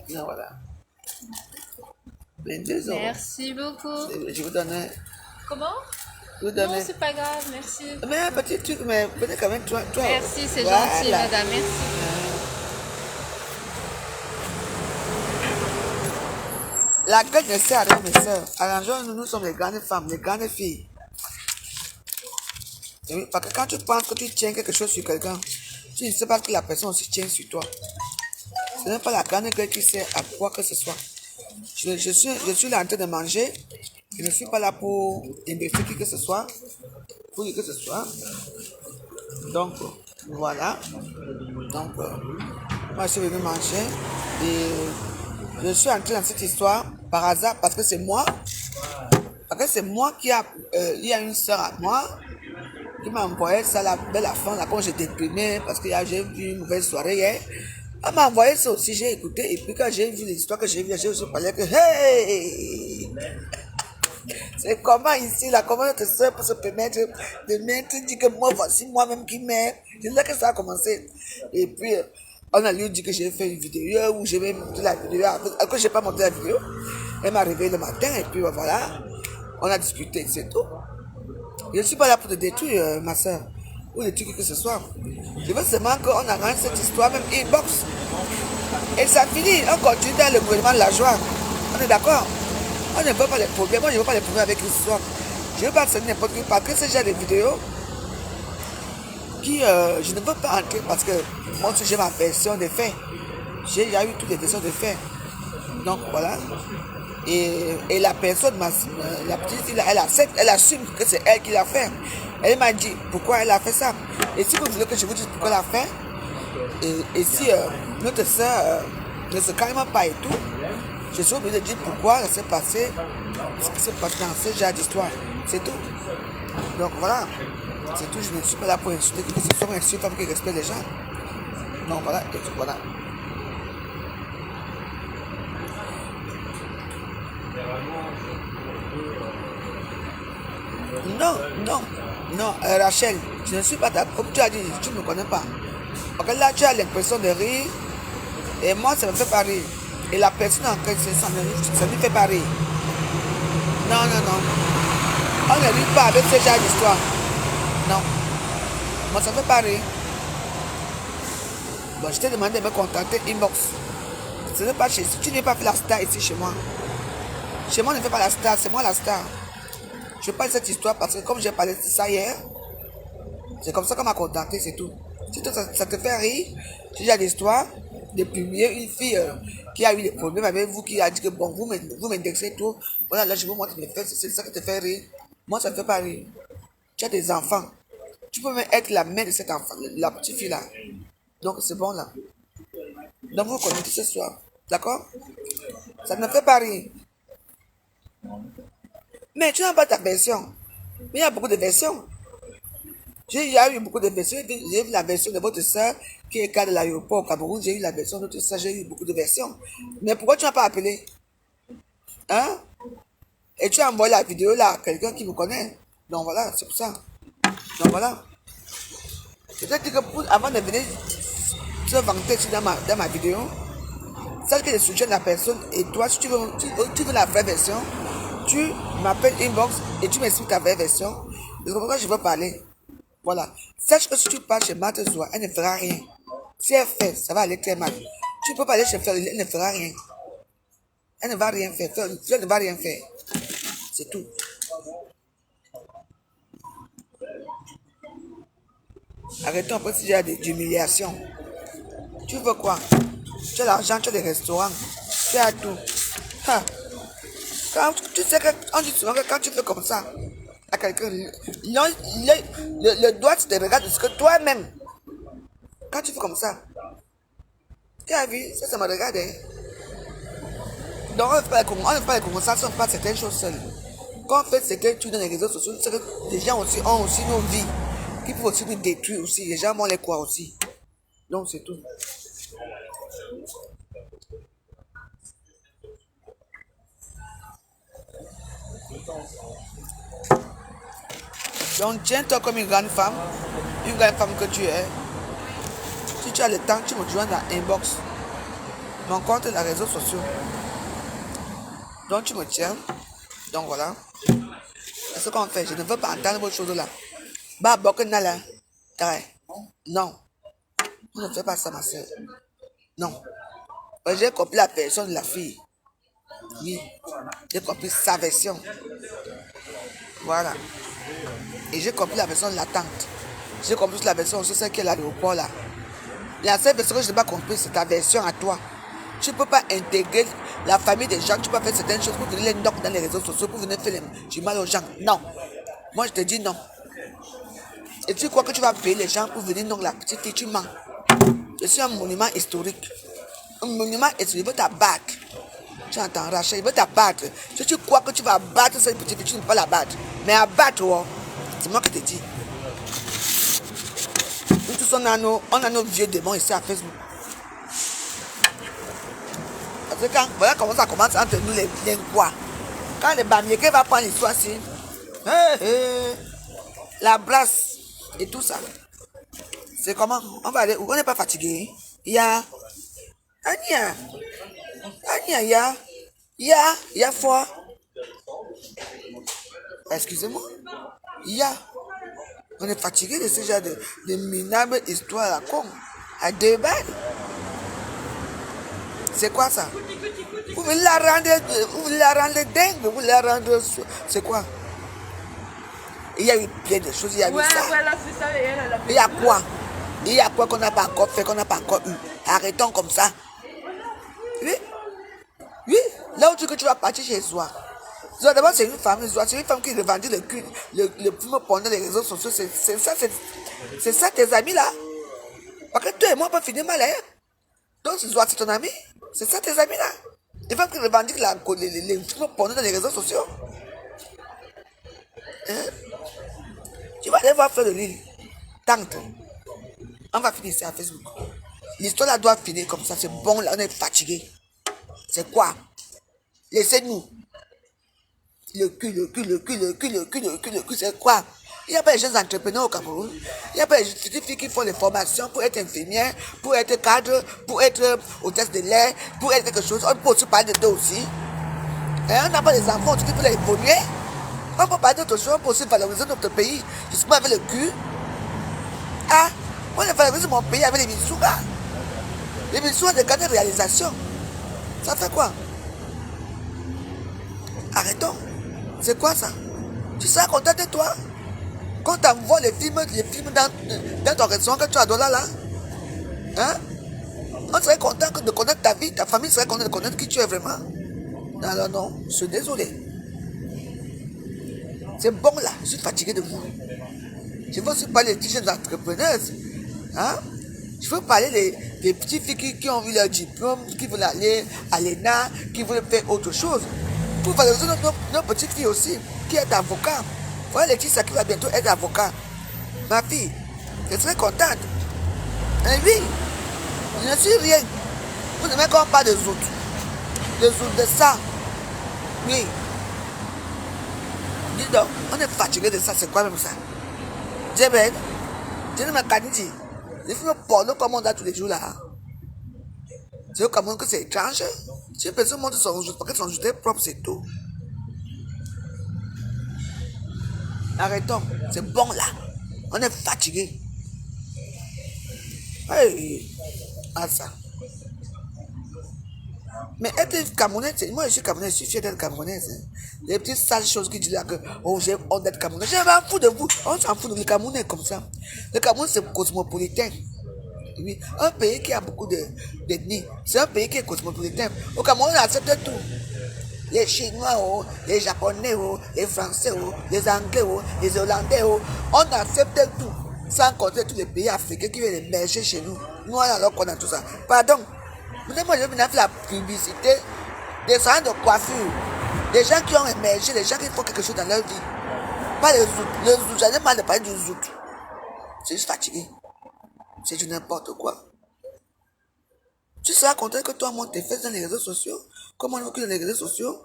Non, voilà. 22 euros. Merci beaucoup. Je vous donne. Comment? Je vous Non, donne. c'est pas grave, merci. Mais un petit truc, mais peut-être quand même toi. Merci, c'est Voilà. gentil, madame. Merci. La gueule ne sert à rien, mes soeurs. Arrangeons-nous, nous sommes les grandes femmes, les grandes filles. Et oui, parce que quand tu penses que tu tiens quelque chose sur quelqu'un, tu ne sais pas que la personne aussi tient sur toi. Ce n'est pas la grande gueule qui sert à quoi que ce soit. Je suis là en train de manger. Je ne suis pas là pour embêter qui que ce soit. Pour qui que ce soit. Donc, voilà. Donc, moi, je suis venu manger. Et je suis entré dans cette histoire par hasard parce que c'est moi. Parce que c'est moi qui a... il y a une soeur à moi qui m'a envoyé ça la belle fin, là, quand j'ai déprimé, parce que j'ai vu une mauvaise soirée hier. Elle m'a envoyé ça aussi, j'ai écouté, et puis quand j'ai vu les histoires que j'ai vues, j'ai aussi parlé que, hey! C'est comment ici, là, comment notre soeur peut se permettre de mettre, dire que moi, voici moi-même qui mets. C'est là que ça a commencé. Et puis, on a lui dit que j'ai fait une vidéo, où j'ai même monté la vidéo, alors que j'ai pas monté la vidéo. Elle m'a réveillé le matin, et puis voilà, on a discuté, c'est tout. Je ne suis pas là pour te détruire, ma soeur, ou détruire qui que ce soit. Je veux seulement qu'on arrange cette histoire, même inbox. Et ça finit, on continue dans le gouvernement de la joie. On est d'accord? On ne veut pas les problèmes. Moi, je ne veux pas les problèmes avec l'histoire. Je ne veux pas faire n'importe qui, parce que ce genre de vidéos qui, je ne veux pas entrer parce que moi, j'ai ma version des faits. J'ai déjà eu toutes les versions des faits. Donc, voilà. Et la personne, la petite fille, elle accepte, elle assume que c'est elle qui l'a fait. Elle m'a dit pourquoi elle a fait ça. Et si vous voulez que je vous dise pourquoi elle a fait, et si notre soeur ne se calme pas et tout, je suis obligé de dire pourquoi ça s'est passé, ce qui s'est passé dans ce genre d'histoire. C'est tout. Donc voilà. C'est tout. Je ne suis pas là pour insulter, que ce soit insulte avec le respect des gens. Donc voilà. Et tout, voilà. Non, non, non, Rachel, je ne suis pas d'accord. Comme tu as dit, tu ne me connais pas. Parce que là, tu as l'impression de rire. Et moi, ça ne me fait pas rire. Et la personne en question, ça ne lui fait pas rire. Non, non, non. On ne rit pas avec ce genre d'histoire. Non. Moi, ça ne me fait pas rire. Bon, je t'ai demandé de me contacter inbox. Ce n'est pas chez... Tu n'es pas fait la star ici chez moi. Chez moi, on ne fait pas la star, c'est moi la star. Je parle de cette histoire parce que comme j'ai parlé de ça hier, c'est comme ça qu'on m'a contacté, c'est tout. Si toi, ça te fait rire, j'ai déjà l'histoire de publier une fille qui a eu des problèmes avec vous, qui a dit que bon, vous m'indexez tout. Voilà, là je vous montre mes faits, c'est ça qui te fait rire. Moi, ça ne me fait pas rire. Tu as des enfants. Tu peux même être la mère de cet enfant, la petite fille là. Donc c'est bon là. Donc vous connaissez ce soir. D'accord? Ça ne me fait pas rire. Mais tu n'as pas ta version. Mais il y a beaucoup de versions. J'ai eu beaucoup de versions. J'ai vu la version de votre soeur qui est cas de l'aéroport au Cameroun. J'ai eu la version de votre soeur. J'ai eu beaucoup de versions. Mais pourquoi tu n'as pas appelé? Hein? Et tu as envoyé la vidéo là à quelqu'un qui me connaît. Donc voilà, c'est pour ça. Donc voilà. C'est-à-dire que avant de venir se vanter dans ma vidéo, sache que je soutiens la personne et toi, si tu veux la vraie version, tu m'appelles inbox et tu m'expliques ta vraie version. C'est pourquoi je veux parler. Voilà. Sache que si tu parles chez Marthe Zoua, elle ne fera rien. Si elle fait, ça va aller très mal. Tu ne peux pas aller chez Fer, elle ne fera rien. Elle ne va rien faire. Elle ne va rien faire. C'est tout. Arrêtons un peu si j'ai d'humiliation. Tu veux quoi? Tu as l'argent, tu as des restaurants, tu as tout. Ha. Quand, tu sais qu'on dit souvent que quand tu fais comme ça à quelqu'un, le doigt te regarde ce que toi-même, quand tu fais comme ça, tu as vu, ça me regarde. Hein? Donc on ne fait pas les conversations, on ne fait pas certaines choses seules. Quand on fait certaines choses dans les réseaux sociaux, c'est que les gens aussi ont aussi nos vies, qui peuvent aussi nous détruire aussi. Les gens vont les croire aussi. Donc c'est tout. Donc tiens-toi comme une grande femme que tu es. Si tu as le temps, tu me joins dans inbox. Mon compte est dans les réseaux sociaux. Donc tu me tiens. Donc voilà. C'est ce qu'on fait. Je ne veux pas entendre vos choses là. Bah, là. Non. On ne fait pas ça, ma soeur. Non. J'ai compris la personne de la fille. Oui. J'ai compris sa version. Voilà. Et j'ai compris la version de la tante. J'ai compris la version aussi, celle qui est à l'aéroport là. La seule version que je n'ai pas compris, c'est ta version à toi. Tu ne peux pas intégrer la famille des gens, tu peux pas faire certaines choses pour venir les knock dans les réseaux sociaux, pour venir faire du mal aux gens. Non. Moi, je te dis non. Et tu crois que tu vas payer les gens pour venir knock la petite fille, tu mens. Je suis un monument historique. Un monument historique, il veut t'abattre. Tu entends, Rachel, il veut t'abattre. Si tu crois que tu vas abattre cette petite fille, tu ne peux pas la battre. Mais abattre, oh, c'est moi qui te dis. Nous tous, on a nos vieux démons ici à Facebook. Parce que voilà comment ça commence entre nous les quoi. Quand le Bamiéké va prendre l'histoire-ci, la brasse et tout ça. C'est comment? On va aller où? On n'est pas fatigué. Il y a foi. Excusez-moi. On est fatigué de ce genre de minables histoires à con. À 2 balles. C'est quoi ça? Vous voulez la rendre dingue, vous voulez la rendre... C'est quoi? Il y a eu plein de choses, il y a eu ça. Voilà, c'est ça. Il y a quoi? Il y a quoi qu'on n'a pas encore fait, qu'on n'a pas encore eu? Arrêtons comme ça. Oui. Là où tu vas partir chez soi. D'abord, c'est une femme qui revendique le film pendant les réseaux sociaux. C'est ça tes amis là. Parce que toi et moi, on peut finir mal, hein? Donc, c'est ton ami. C'est ça tes amis là. Les femmes qui revendiquent les films pendant les réseaux sociaux. Hein? Tu vas aller voir Fleur de Lille. Tante. On va finir ici à Facebook. L'histoire là doit finir comme ça. C'est bon là, on est fatigué. C'est quoi? Laissez-nous. Le cul, c'est quoi? Il n'y a pas de jeunes entrepreneurs au Cameroun. Il n'y a pas de filles qui font des formations pour être infirmière, pour être cadre, pour être hôtesse de l'air, pour être quelque chose. On peut aussi parler de deux aussi. Et on n'a pas des enfants qui peuvent évoluer. On peut parler d'autres choses, on peut aussi valoriser notre pays. Je suis pas avec le cul. Ah, on a valorisé mon pays avec les Mitsouga. Les Mitsouga de grandes réalisations. Ça fait quoi? Arrêtons. C'est quoi ça? Tu seras content de toi? Quand tu envoies les films dans ton restaurant que tu as là, hein? On serait content de connaître ta vie, ta famille serait contente de connaître qui tu es vraiment. Non, je suis désolé. C'est bon là, je suis fatigué de vous. Je veux aussi parler des jeunes entrepreneuses. Hein? Je veux parler des petites filles qui ont eu leur diplôme, qui veulent aller à l'ENA, qui veulent faire autre chose. Pour valoriser nos petites filles aussi, qui est avocat. Voilà Laetitia qui va bientôt être avocat. Ma fille, je serai contente. Et oui, je ne suis rien. Vous n'aimez qu'on parle de zout. De ça. Oui. Dis donc, on est fatigué de ça, c'est quoi même ça? Jebel, je ne m'en dit. Les films porno comme on a tous les jours là. C'est au Cameroun que c'est étrange. Si une personne montre son joute, parce que son joute est propre, c'est tout. Arrêtons, c'est bon là. On est fatigué. Hey, ah ça. Mais être Camerounaise, moi je suis Camerounaise, je suis fier d'être Camerounaise. Hein. Les petites sales choses qui disent là que oh, j'ai honte d'être Camerounaise. Je m'en fous de vous. On s'en fout de le Camerounais comme ça. Le Cameroun c'est cosmopolitain. Oui. Un pays qui a beaucoup d'ethnies. C'est un pays qui est cosmopolitain. Au Cameroun, on accepte tout. Les Chinois, oh, les Japonais, oh, les Français, oh, les Anglais, oh, les Hollandais, oh. On accepte tout. Sans compter tous les pays africains qui viennent émerger chez nous. Nous, alors qu'on a tout ça. Pardon. Moi, je viens faire la publicité des salons de coiffure. Des gens qui ont émergé, des gens qui font quelque chose dans leur vie. Pas les zout. Les zout, j'en ai mal de parler du zout. C'est juste fatigué. C'est du n'importe quoi. Tu seras content que toi, moi, t'es fait dans les réseaux sociaux. Comment on occupe dans les réseaux sociaux?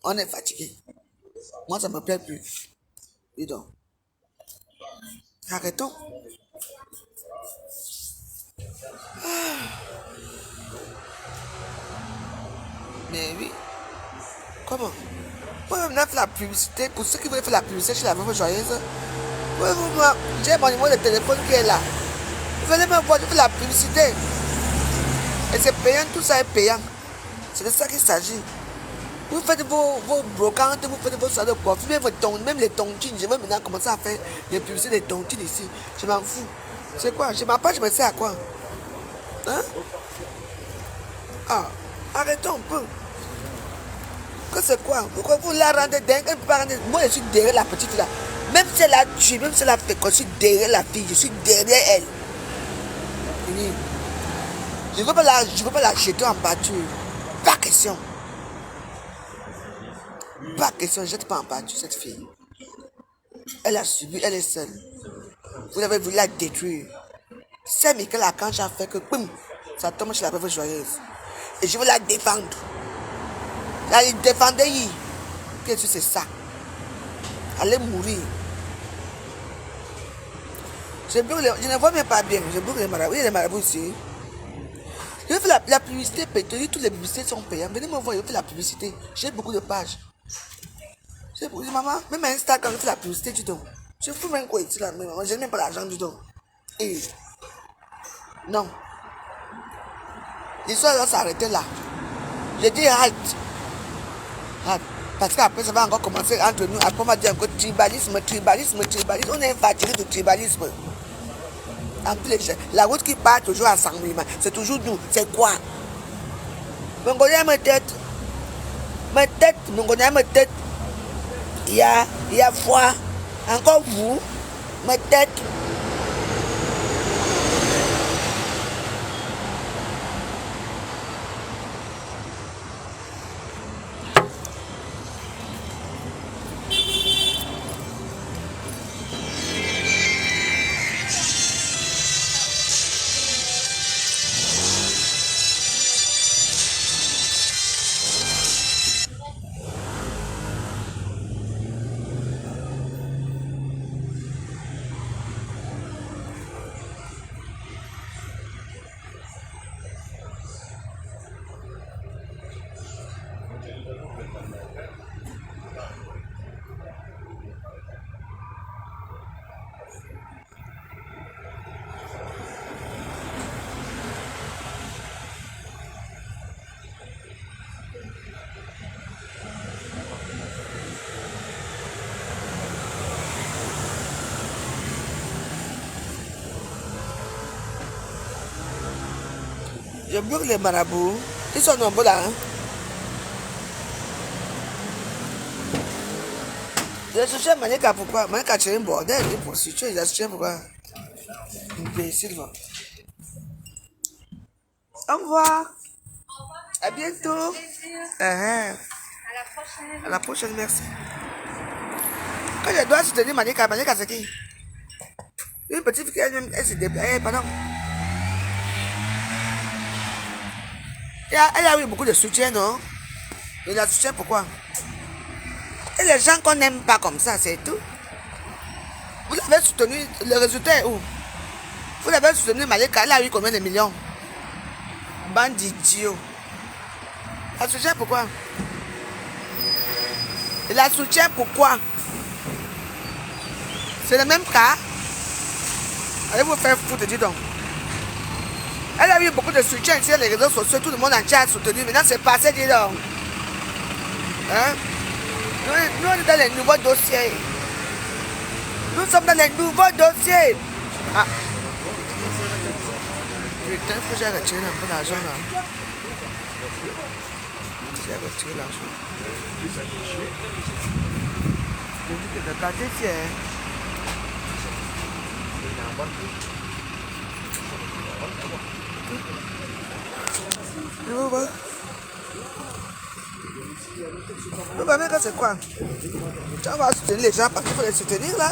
On est fatigué. Moi, ça me plaît plus. Dis donc. Arrêtons. Mais oui. Comment? Pouvez-vous faire la publicité pour ceux qui veulent faire la publicité chez la veuve joyeuse? Pouvez-vous voir? J'ai mon numéro de téléphone qui est là. Venez me voir, je fais la publicité. Et c'est payant, tout ça est payant. C'est de ça qu'il s'agit. Vous faites vos brocantes, vous faites vos salles de coiffure, même les tontines. Je vais maintenant commencer à faire des publicités des tontines ici. Je m'en fous. C'est quoi? Je m'appelle, je me sais à quoi? Hein? Ah, arrêtons un peu. Que c'est quoi? Pourquoi vous la rendez dingue? Moi, je suis derrière la petite là. Même si elle a tué, même si elle a fait quoi, je suis derrière la fille, je suis derrière elle. Oui. Je ne veux pas la jeter en pâture. Pas question. Pas question, je ne jette pas en pâture cette fille. Elle a subi, elle est seule. Vous avez voulu la détruire. C'est Michael Archange a fait que boum, ça tombe chez la veuve joyeuse. Et je veux la défendre. Elle défendait. Qu'est-ce que c'est ça? Allez mourir. Je ne vois même pas bien. Je brûle les marabouts. Il y a les marabouts ici. Je vais faire la publicité pétée. Toutes les publicités sont payantes. Venez me voir, je vais faire la publicité. J'ai beaucoup de pages. J'ai beaucoup de maman. Même Instagram, je fais la publicité du tout. Je fous même quoi ici là. Je n'ai même pas l'argent du tout. Et non. L'histoire doit s'arrêter là. Je dis halte. Halte. Parce qu'après, ça va encore commencer entre nous. Après, on va dire encore tribalisme. On est fatigué de tribalisme. En plus, la route qui part toujours à Saint-Louis, c'est toujours nous. C'est quoi? Mon connaît ma tête. Mon connaît ma tête. Il y a foi. Encore vous. Ma tête. Je brûle les marabouts. Ils sont nombreux là. Hein? Je cherche Manika pourquoi? Manika c'est un bordel. Il est prostitué. Je cherche pourquoi? Imbécile. Au revoir. À bientôt. À la prochaine. À la prochaine, merci. Quand je dois soutenir Manika c'est qui? Une petite fille, elle se déplace. Pardon. Elle a eu beaucoup de soutien, non? Et la soutien pourquoi? Et les gens qu'on n'aime pas comme ça, c'est tout. Vous l'avez soutenu, le résultat est où? Vous l'avez soutenu, Malika, elle a eu combien de millions? Bande d'idiots. La soutien pourquoi? Et la soutien pourquoi? C'est le même cas? Allez vous faire foutre, dis donc. Elle a eu beaucoup de soutien sur les réseaux sociaux, tout le monde entier a soutenu. Maintenant c'est passé, dis donc. Hein? Nous, on est dans les nouveaux dossiers. Nous sommes dans les nouveaux dossiers. Ah. Putain, il faut que j'ai retiré un peu d'argent là. J'ai retiré l'argent. Je dis que le quartier fier. Vous voyez? Vous voyez que c'est quoi? Tu vas soutenir les gens parce qu'il faut les soutenir là.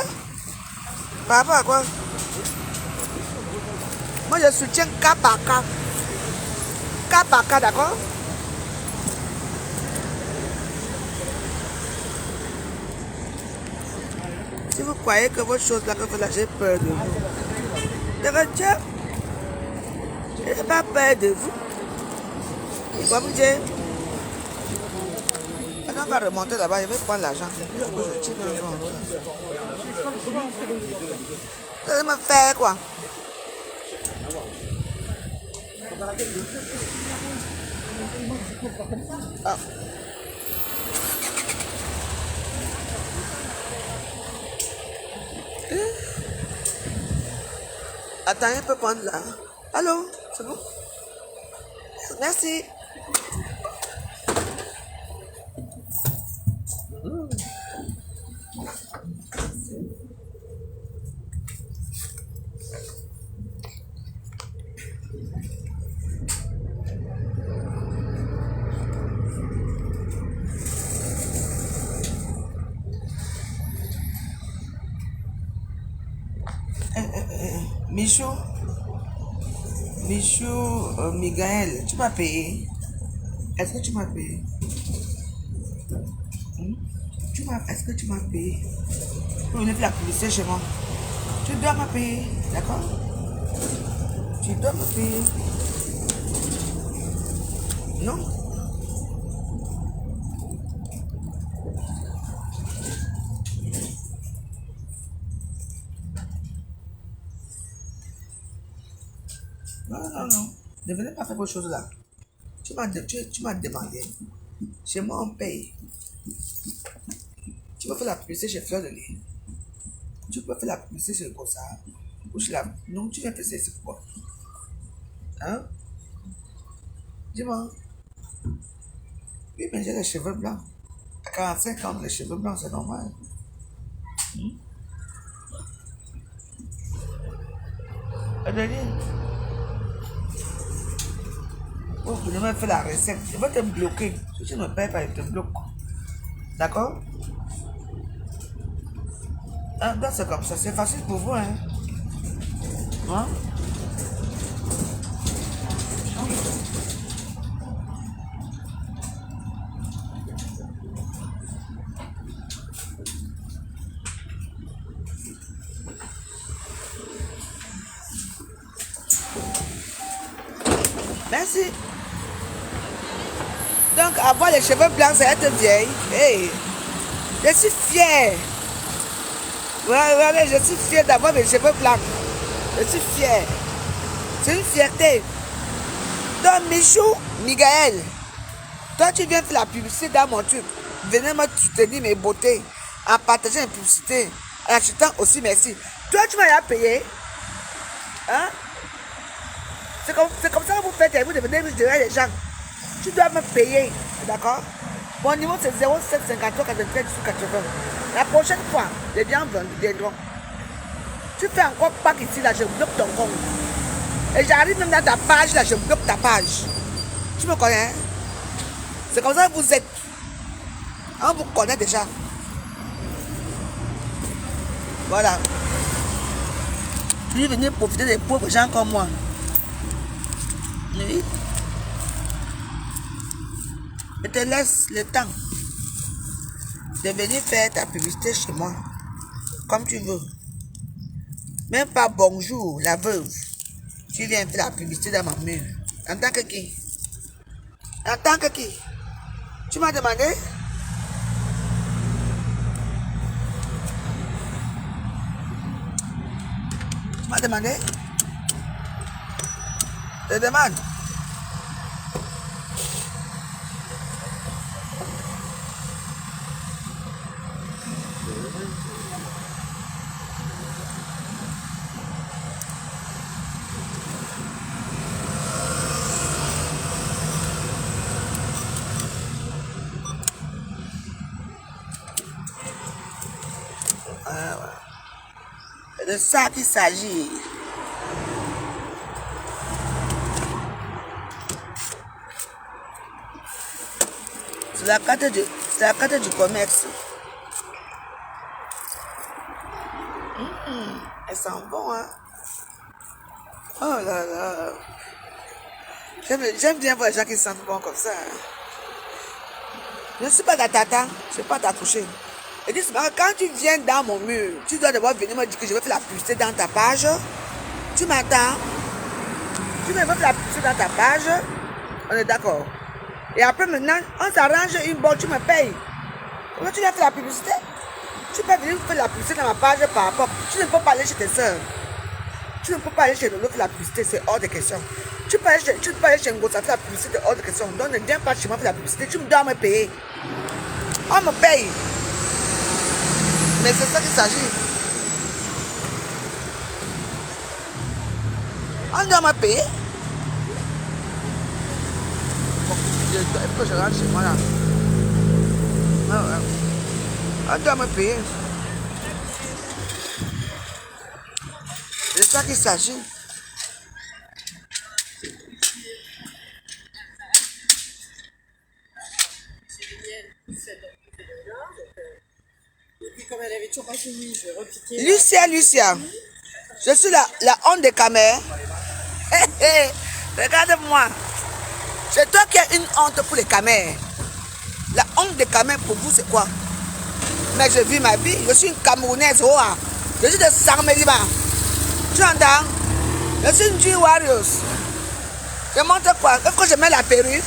Par rapport à quoi? Moi je soutiens cas par cas. Cas par cas, d'accord? Si vous croyez que votre chose là que vous avez peur de vous, de Dieu, je n'ai pas peur de vous. Comme Dieu, quand on va remonter là-bas, je vais prendre l'argent. Je tire un jour. Ça va me faire quoi? Ah. Attends, on peut prendre là. Allô, c'est bon? Merci. Michou, Miguel, tu m'as payé? Est-ce que tu m'as payé? Est-ce que tu m'as payé? Pour venir faire la publicité chez moi. Tu dois me payer, d'accord? Tu dois me payer. Non? Non. Ne venez pas faire quelque chose là. Tu m'as demandé. Chez moi, on paye. Tu peux faire la publicité chez Fleur de Lys. Tu peux faire la publicité chez le Gossard. Ou chez la... Non, tu viens faire c'est quoi? Hein? Dis-moi. Oui, mais j'ai les cheveux blancs. À 45 ans, les cheveux blancs, c'est normal. Adeline, vous venez me faire la recette. Je vais te bloquer. Si tu ne me payes pas, je te bloque. D'accord? Hein? Donc c'est comme ça. C'est facile pour vous, hein? Hein? Merci. Donc, avoir les cheveux blancs, c'est être vieille. Hey, je suis fière. Voilà, je suis fière d'avoir mes cheveux blancs. Je suis fière. C'est une fierté. Donc, Michou, Miguel, toi, tu viens faire la publicité dans mon truc. Venez me soutenir mes beautés en partageant une publicité, en achetant aussi, merci. Toi, tu m'as déjà payé. Hein? C'est comme ça que vous faites, vous devenez riche derrière les gens. Tu dois me payer, d'accord? Mon niveau c'est 0753 93 80. La prochaine fois, les gens viendront. Tu fais encore pas ici, là, je bloque ton compte. Et j'arrive même dans ta page, là, je bloque ta page. Tu me connais? C'est comme ça que vous êtes. On vous connaît déjà. Voilà. Puis venez profiter des pauvres gens comme moi. Oui. Je te laisse le temps de venir faire ta publicité chez moi. Comme tu veux. Même pas bonjour, la veuve. Tu viens faire la publicité dans ma mur. En tant que qui? En tant que qui? Tu m'as demandé? Tu m'as demandé? Je te demande. C'est de ça qu'il s'agit. C'est la carte du commerce. Elles sont bon, hein? Oh là là. J'aime bien voir les gens qui sentent bon comme ça. Hein? Je ne suis pas ta tata, je ne vais pas t'accoucher. Et dis quand tu viens dans mon mur, tu dois d'abord venir me dire que je vais faire la publicité dans ta page. Tu m'attends? Tu veux faire la publicité dans ta page? On est d'accord. Et après maintenant, on s'arrange une bonne, tu me payes. Comment tu viens faire la publicité? Tu peux venir faire la publicité dans ma page par rapport. Tu ne peux pas aller chez tes soeurs. Tu ne peux pas aller chez Lolo faire la publicité, c'est hors de question. Tu peux aller chez Ngosa faire la publicité, c'est hors de question. Donc ne viens pas chez moi faire la publicité, tu me dois me payer. On me paye. Mais c'est ça qu'il s'agit. On doit me payer. Bon, il faut que je rentre chez moi là. Ah ouais. On doit me payer. C'est ça qu'il s'agit. Comme elle avait toujours pas fini, je vais repiquer. Lucia, je suis la honte des caméras. Regarde-moi. C'est toi qui as une honte pour les caméras. La honte des caméras pour vous, c'est quoi? Mais je vis ma vie. Je suis une Camerounaise. Oh, je suis de Sarmeliba. Tu entends? Je suis une G Warriors. Je montre quoi? Il faut que je mette la perruque.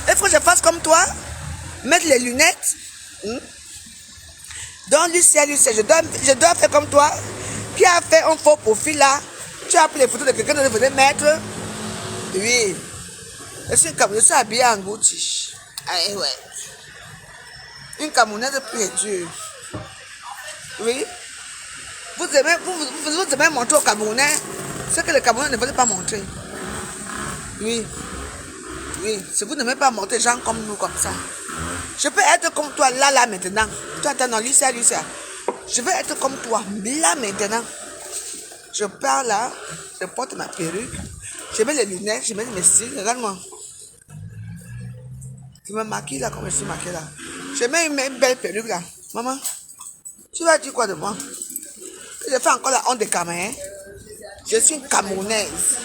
Il faut que je fasse comme toi. Mettre les lunettes. Donc, Lucia, je dois faire comme toi, qui a fait un faux profil là. Tu as pris les photos de quelqu'un de venir mettre. Oui. Je suis habillée en Gucci. Ah, ouais. Une Camerounaise pure. Oui. Vous aimez montrer aux Camerounais ce que les Camerounais ne veulent pas montrer. Oui. Oui. Si vous n'aimez pas montrer des gens comme nous, comme ça. Je peux être comme toi là maintenant. Tu attends, non, Lucia. Je veux être comme toi là maintenant. Je pars là, je porte ma perruque, je mets les lunettes, je mets mes cils. Regarde-moi. Je me maquille là comme je suis maquillée là. Je mets une belle perruque là. Maman, tu vas dire quoi de moi? Je fais encore la honte des Camerounais. Je suis une Camerounaise.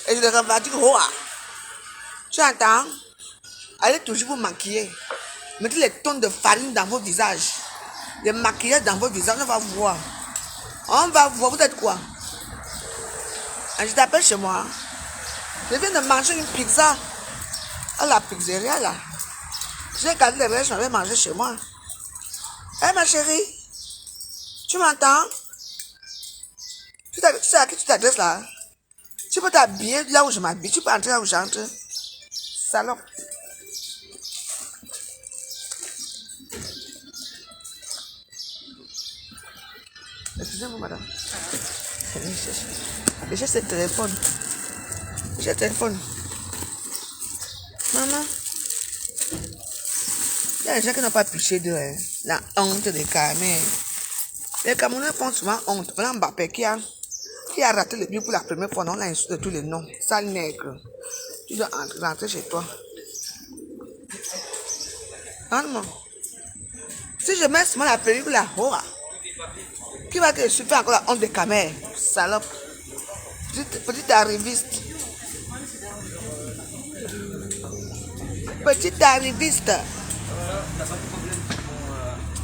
Et je le revendique. Tu entends? Allez toujours vous maquiller. Mettez les tonnes de farine dans vos visages. Les maquillages dans vos visages, on va voir. On va voir, vous êtes quoi? Je t'appelle chez moi. Je viens de manger une pizza à la pizzeria là. J'ai gardé les restes, je vais manger chez moi. Eh ma chérie, tu m'entends? Tu sais à qui tu t'adresses là? Tu peux t'habiller là où je m'habille, tu peux entrer là où j'entre. Salope. Excusez-moi, madame. Je cherche ce téléphone. J'ai le téléphone. Maman. Il y a des gens qui n'ont pas piché de la honte des Camerounais. Les Camerounais font souvent honte. Voilà Mbappé qui a raté le but pour la première fois. On l'a insulté de tous les noms. Sale nègre. Tu dois rentrer chez toi. Regarde-moi. Si je mets seulement la perruque là, qui va que je suis fait encore la honte des Camerounais? Salope. Petite arriviste. Petite arriviste.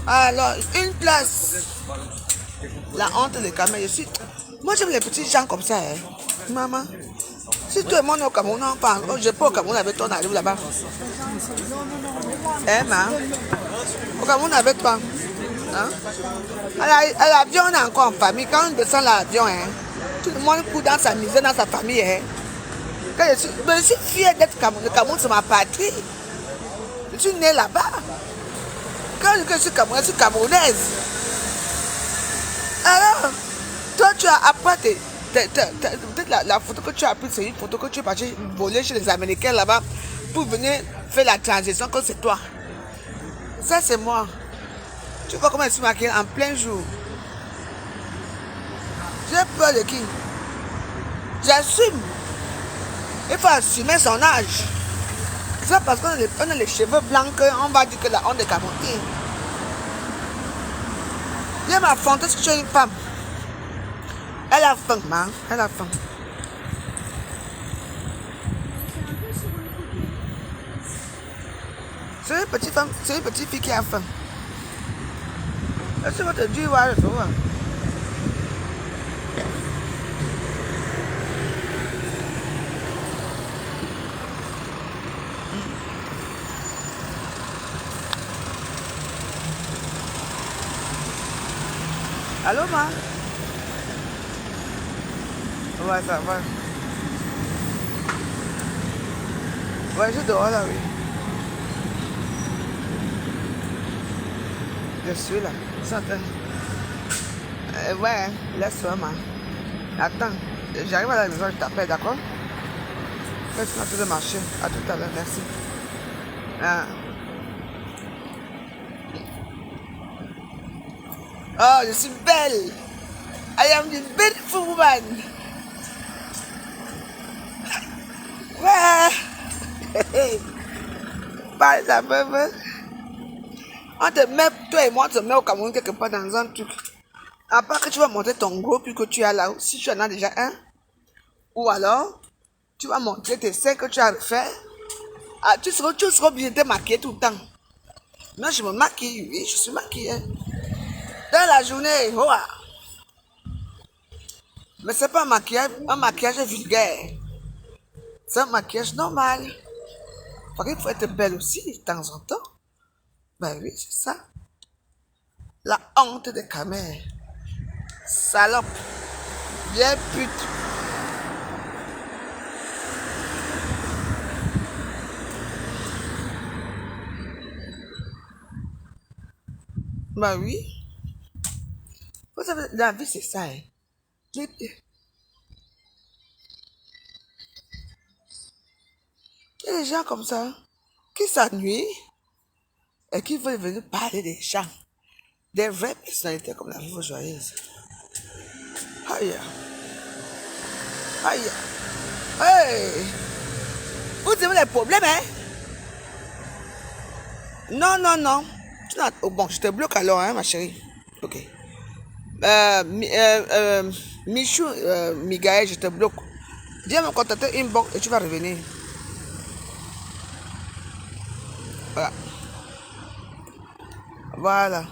Alors, une place. La honte des Camerounais. Moi, j'aime les petits gens comme ça. Hein. Maman. Si tout le monde est au Cameroun, on parle. Je peux au Cameroun avec toi, on arrive là-bas. Eh, maman. Au Cameroun avec toi. Hein? À l'avion, on est encore en famille. Quand on descend l'avion, hein, tout le monde court dans sa misère, dans sa famille. Hein. Je suis fière d'être Cameroun. Le Cameroun, c'est ma patrie. Je suis née là-bas. Quand je suis Cameroun, je suis camerounaise. Alors, toi, tu as après peut-être la photo que tu as prise, c'est une photo que tu es parti voler chez les Américains là-bas pour venir faire la transition comme c'est toi. Ça, c'est moi. Tu vois comment je suis maquillée en plein jour. J'ai peur de qui? J'assume. Il faut assumer son âge. C'est pas parce qu'on a les cheveux blancs qu'on va dire que la honte est Camerounais. Viens m'affronter si tu es une femme. Elle a faim, man. Elle a faim. C'est une petite femme, c'est une petite fille qui a faim. Est-ce que votre Dieu va le voir? Allô, ma? Ouais, ça va. Ouais, je dors là, oui. Je suis là. S'entend. Ouais, laisse-moi, ma. Attends, j'arrive à la maison, je t'appelle, d'accord? Je suis en train de marcher. À tout à l'heure, merci. Ah. Oh, je suis belle. I am the beautiful woman. Ouais. Par la meuf. On te met, toi et moi, on te met au Cameroun quelque part dans un truc. À part que tu vas monter ton gros, puis que tu as là, si tu en as déjà un. Ou alors, tu vas montrer tes seins que tu as refait. Ah, tu seras obligé de te maquiller tout le temps. Moi, je me maquille, oui, je suis maquillée. Dans la journée, oh, mais c'est pas un maquillage vulgaire. C'est un maquillage normal. Il faut être belle aussi, de temps en temps. Ben oui, c'est ça. La honte des camères. Salope. Bien pute. Ben oui. Vous savez, la vie, c'est ça. Hein. Il y a des gens comme ça qui s'ennuient et qui veulent venir parler des gens. Des vraies personnalités comme la Vive Joyeuse. Aïe. Aïe. Hey. Vous avez des problèmes, hein? Non, non, non. Oh, bon, je te bloque alors, hein, ma chérie. Ok. Michou, Migaël, je te bloque. Viens me contacter inbox et tu vas revenir. Voilà. Voilà.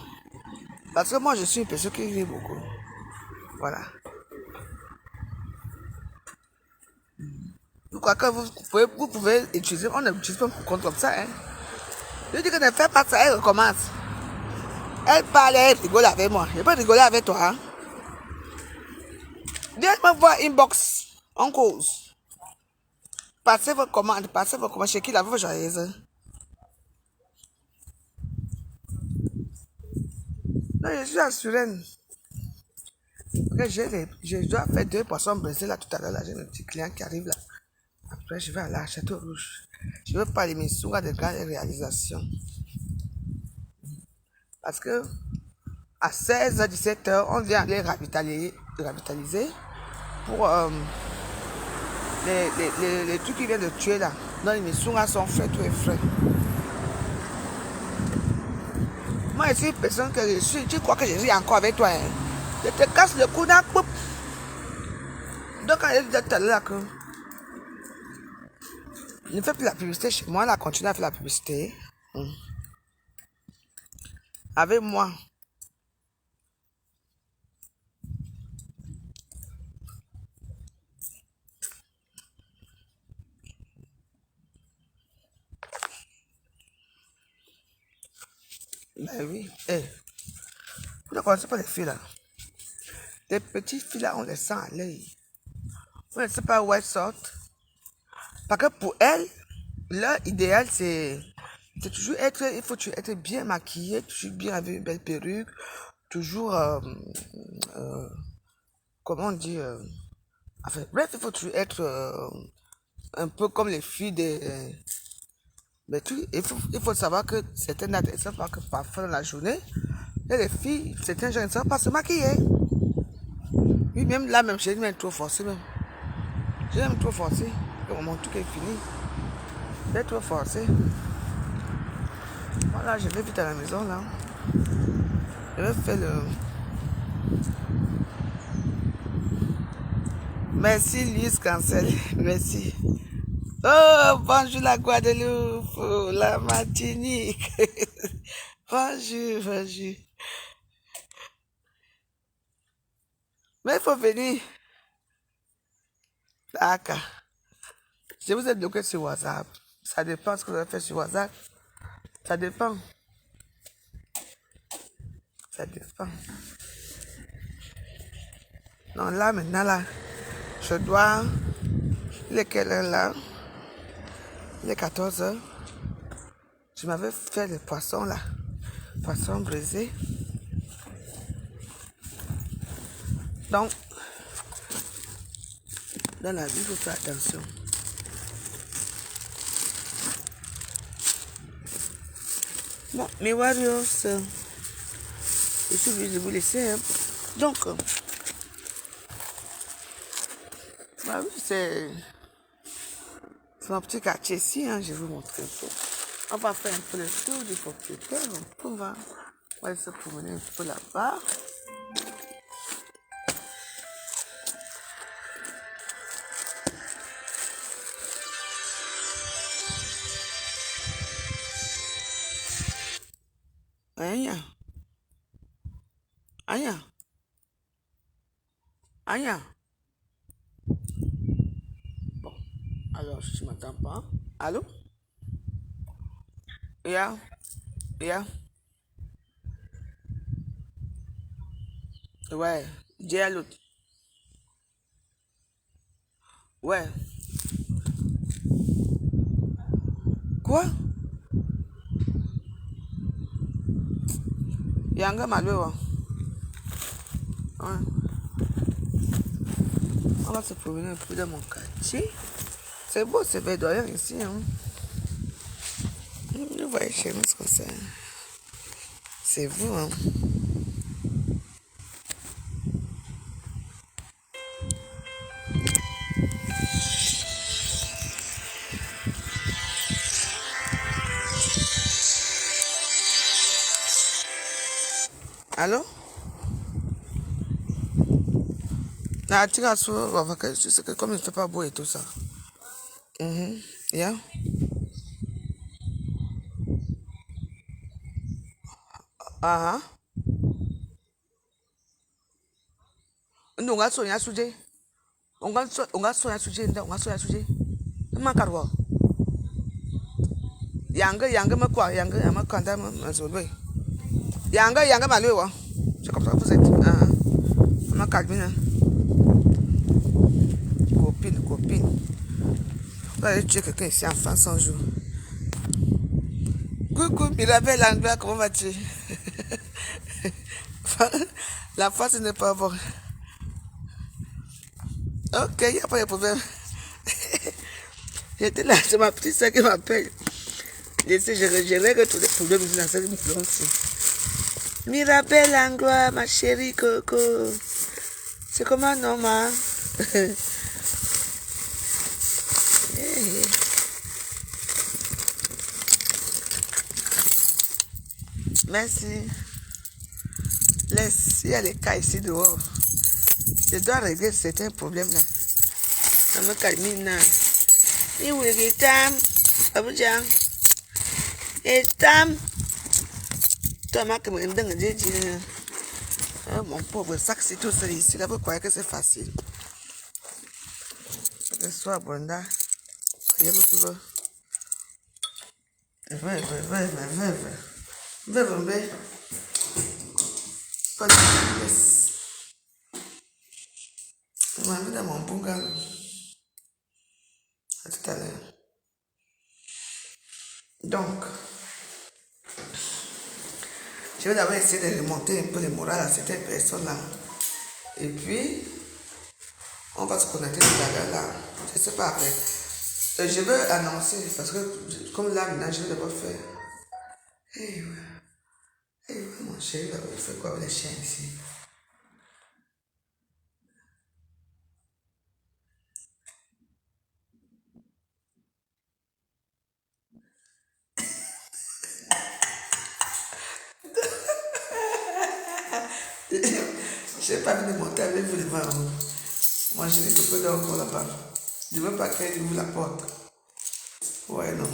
Parce que moi, je suis une personne qui rit beaucoup. Voilà. Pourquoi que vous pouvez utiliser, on n'utilise pas mon compte comme ça, hein. Je dis que ne fais pas ça, elle recommence. Elle parle, elle rigole avec moi. Je peux rigoler avec toi, hein. Viens me voir inbox, en cause. Passez vos commandes chez qui la Vive Joyeuse. Non, je suis assurée. Je dois faire 2 poissons brisés là tout à l'heure. Là, j'ai un petit client qui arrive là. Après, je vais aller à Château Rouge. Je veux pas les missions de grandes réalisations. Parce que à 16h, 17h, on vient les ravitaliser pour les trucs qui viennent de tuer là. Non, les missions sont frais, tout est frais. Moi, je suis une personne que je suis. Tu crois que je suis encore avec toi, hein? Je te casse le cou d'un coup. Donc, quand je disais tout à l'heure que ne fais plus la publicité chez moi, là, continue à faire la publicité. Avec moi. Ben oui. Hey. Vous ne connaissez pas les filles là. Les petites filles là, on les sent à l'œil. Vous ne savez pas où elles sortent. Parce que pour elles, leur idéal, c'est toujours être, il faut toujours être bien maquillé, toujours bien avec une belle perruque, toujours, comment on dit, enfin, bref, il faut toujours être un peu comme les filles des... mais il faut savoir que certaines dates, elles ne savent pas que parfois dans la journée, et les filles, certains gens ne savent pas se maquiller. Oui, même là, même, j'ai même trop forcé, même. J'ai même trop forcé. Mon truc est fini. J'ai trop forcé. Voilà, je vais vite à la maison, là. Je vais faire le... Merci, Lise Cancel. Merci. Oh, bonjour la Guadeloupe, la Martinique. Bonjour, bonjour. Mais il faut venir. D'accord. Je vous ai bloqué sur WhatsApp. Ça dépend de ce que vous avez fait sur WhatsApp. Ça dépend. Ça dépend. Non, là, maintenant, là, je dois... Il est quelle heure, là? Il est 14 h. Je m'avais fait le poisson, là. Poisson brisé. Donc, dans la vie, il faut faire attention. Bon, mes warriors, je suis obligée de vous laisser. Hein. Donc, bah oui, c'est mon petit quartier ici, hein, je vais vous montrer un peu. On va faire un peu le tour du propriétaire, on va aller se promener un peu là-bas. Aïe. Aïe. Aïe. Bon, alors je ne m'entends pas. Allô? Yeah. Yeah. Ouais, dis à l'autre. Ouais. Quoi? Yanga Malou. Ouais. On va se promener un peu dans mon quartier. C'est beau, c'est verdoyant ici. Hein. Vous voyez chez nous, c'est comme ça. C'est vous, hein. Allô? Ah, tu as que comme il ne fait pas beau et tout ça. Yeah. Ah, nous on va soigner à sujet. On va soigner à sujet. On va soigner à sujet. Macarwa. Yanga, me quoi? Yanga, ma kanda, ma zolwe. Yanga, malheureux. C'est comme ça que vous êtes. Ah, ma calmine. Copine. On va aller tuer quelqu'un ici en France un jour. Coucou, Mirabelle Angla, comment vas-tu? La face n'est pas bonne. Ok, il n'y a pas de problème. J'étais là, c'est ma petite soeur qui m'appelle. Je règle tous les problèmes dans cette influence. Mirabelle Anglois, ma chérie Coco. C'est comment non, ma? Merci. Laisse, il y a les cas ici dehors. Je dois régler certains problèmes là. Ça me calme. Il vous dit tam, Abuja. Et tam. Thomas qui me donne des dîners. Mon pauvre sac, c'est tout ça ici. Là, vous croyez que c'est facile. Que ce soit Bonda. Il y a beaucoup de. Veuve. Pas de stress. Je m'en vais dans mon bungalow. À tout à l'heure. Donc, je vais d'abord essayer de remonter un peu le moral à certaines personnes-là. Et puis, on va se connecter tout à l'heure là. Je ne sais pas après. Je veux annoncer, parce que comme là maintenant, je vais d'abord faire. Eh ouais, mon chéri, il fait quoi avec les chiens ici? Je n'ai pas envie de monter avec vous devant vous. Moi, je n'ai que peu d'encore là-bas. Je ne veux pas qu'elle ouvre la porte. Ouais, non.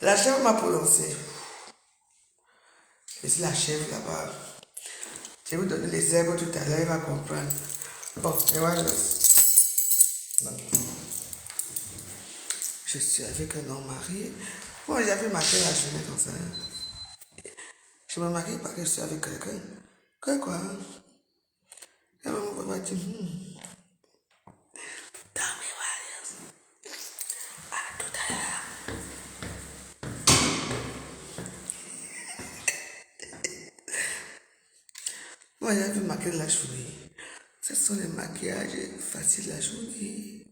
La chèvre m'a prononcé. Et c'est la chèvre là-bas. Je vais vous donner les herbes tout à l'heure, il va comprendre. Bon, et voilà. Bon. Je suis avec un homme marié. Bon, j'avais marqué la journée comme ça. Je me marie parce que je suis avec quelqu'un. Quoi? Et maman va dire, dans mes voyages. À tout à l'heure. Moi, j'avais marqué la journée. Ce sont les maquillages faciles la journée.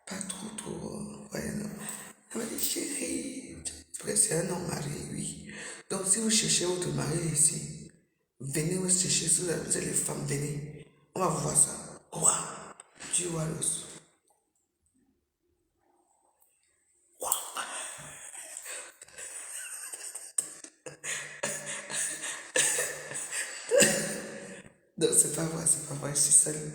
Pas trop. Ouais, non. Elle m'a dit, chérie, parce que c'est un homme marié, oui. Donc, si vous cherchez votre mari ici, venez vous chercher, si vous êtes les femmes, venez. On va voir ça. Quoi? Tu vois le sou. Non, c'est pas vrai, je suis seule.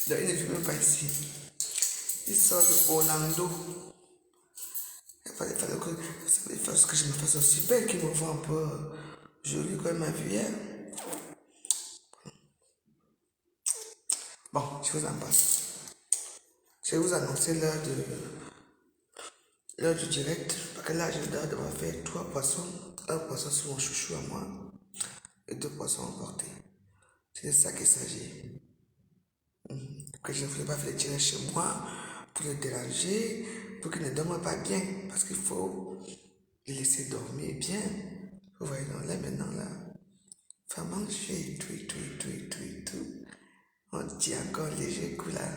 Non, il ne vit même pas ici. Il sort de Orlando. Il fallait que je me fasse aussi belle, qu'il me voit un peu jolie comme ma vie hier. Bon, je vous embrasse. Je vais vous annoncer l'heure du direct. Parce que là, je dois devoir faire 3 poissons. Un poisson sur mon chouchou à moi. Et 2 poissons emportés. C'est de ça qu'il s'agit. Que je ne voulais pas faire tirer chez moi pour le déranger, pour qu'il ne dorme pas bien. Parce qu'il faut le laisser dormir bien. Vous voyez, donc là, maintenant, là, faut manger, tout. On dit encore léger coup là.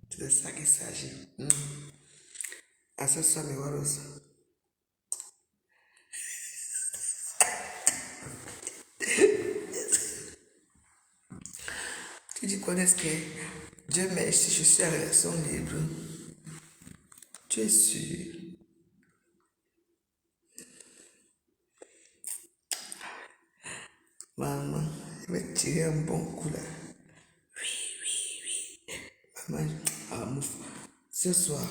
C'est de ça qu'il s'agit. À ce soir, mes waros. Tu dis quoi est-ce que Dieu merci, je suis en relation libre. Tu es sûr? Maman, je vais tirer un bon coup là. Oui. Maman, ce soir,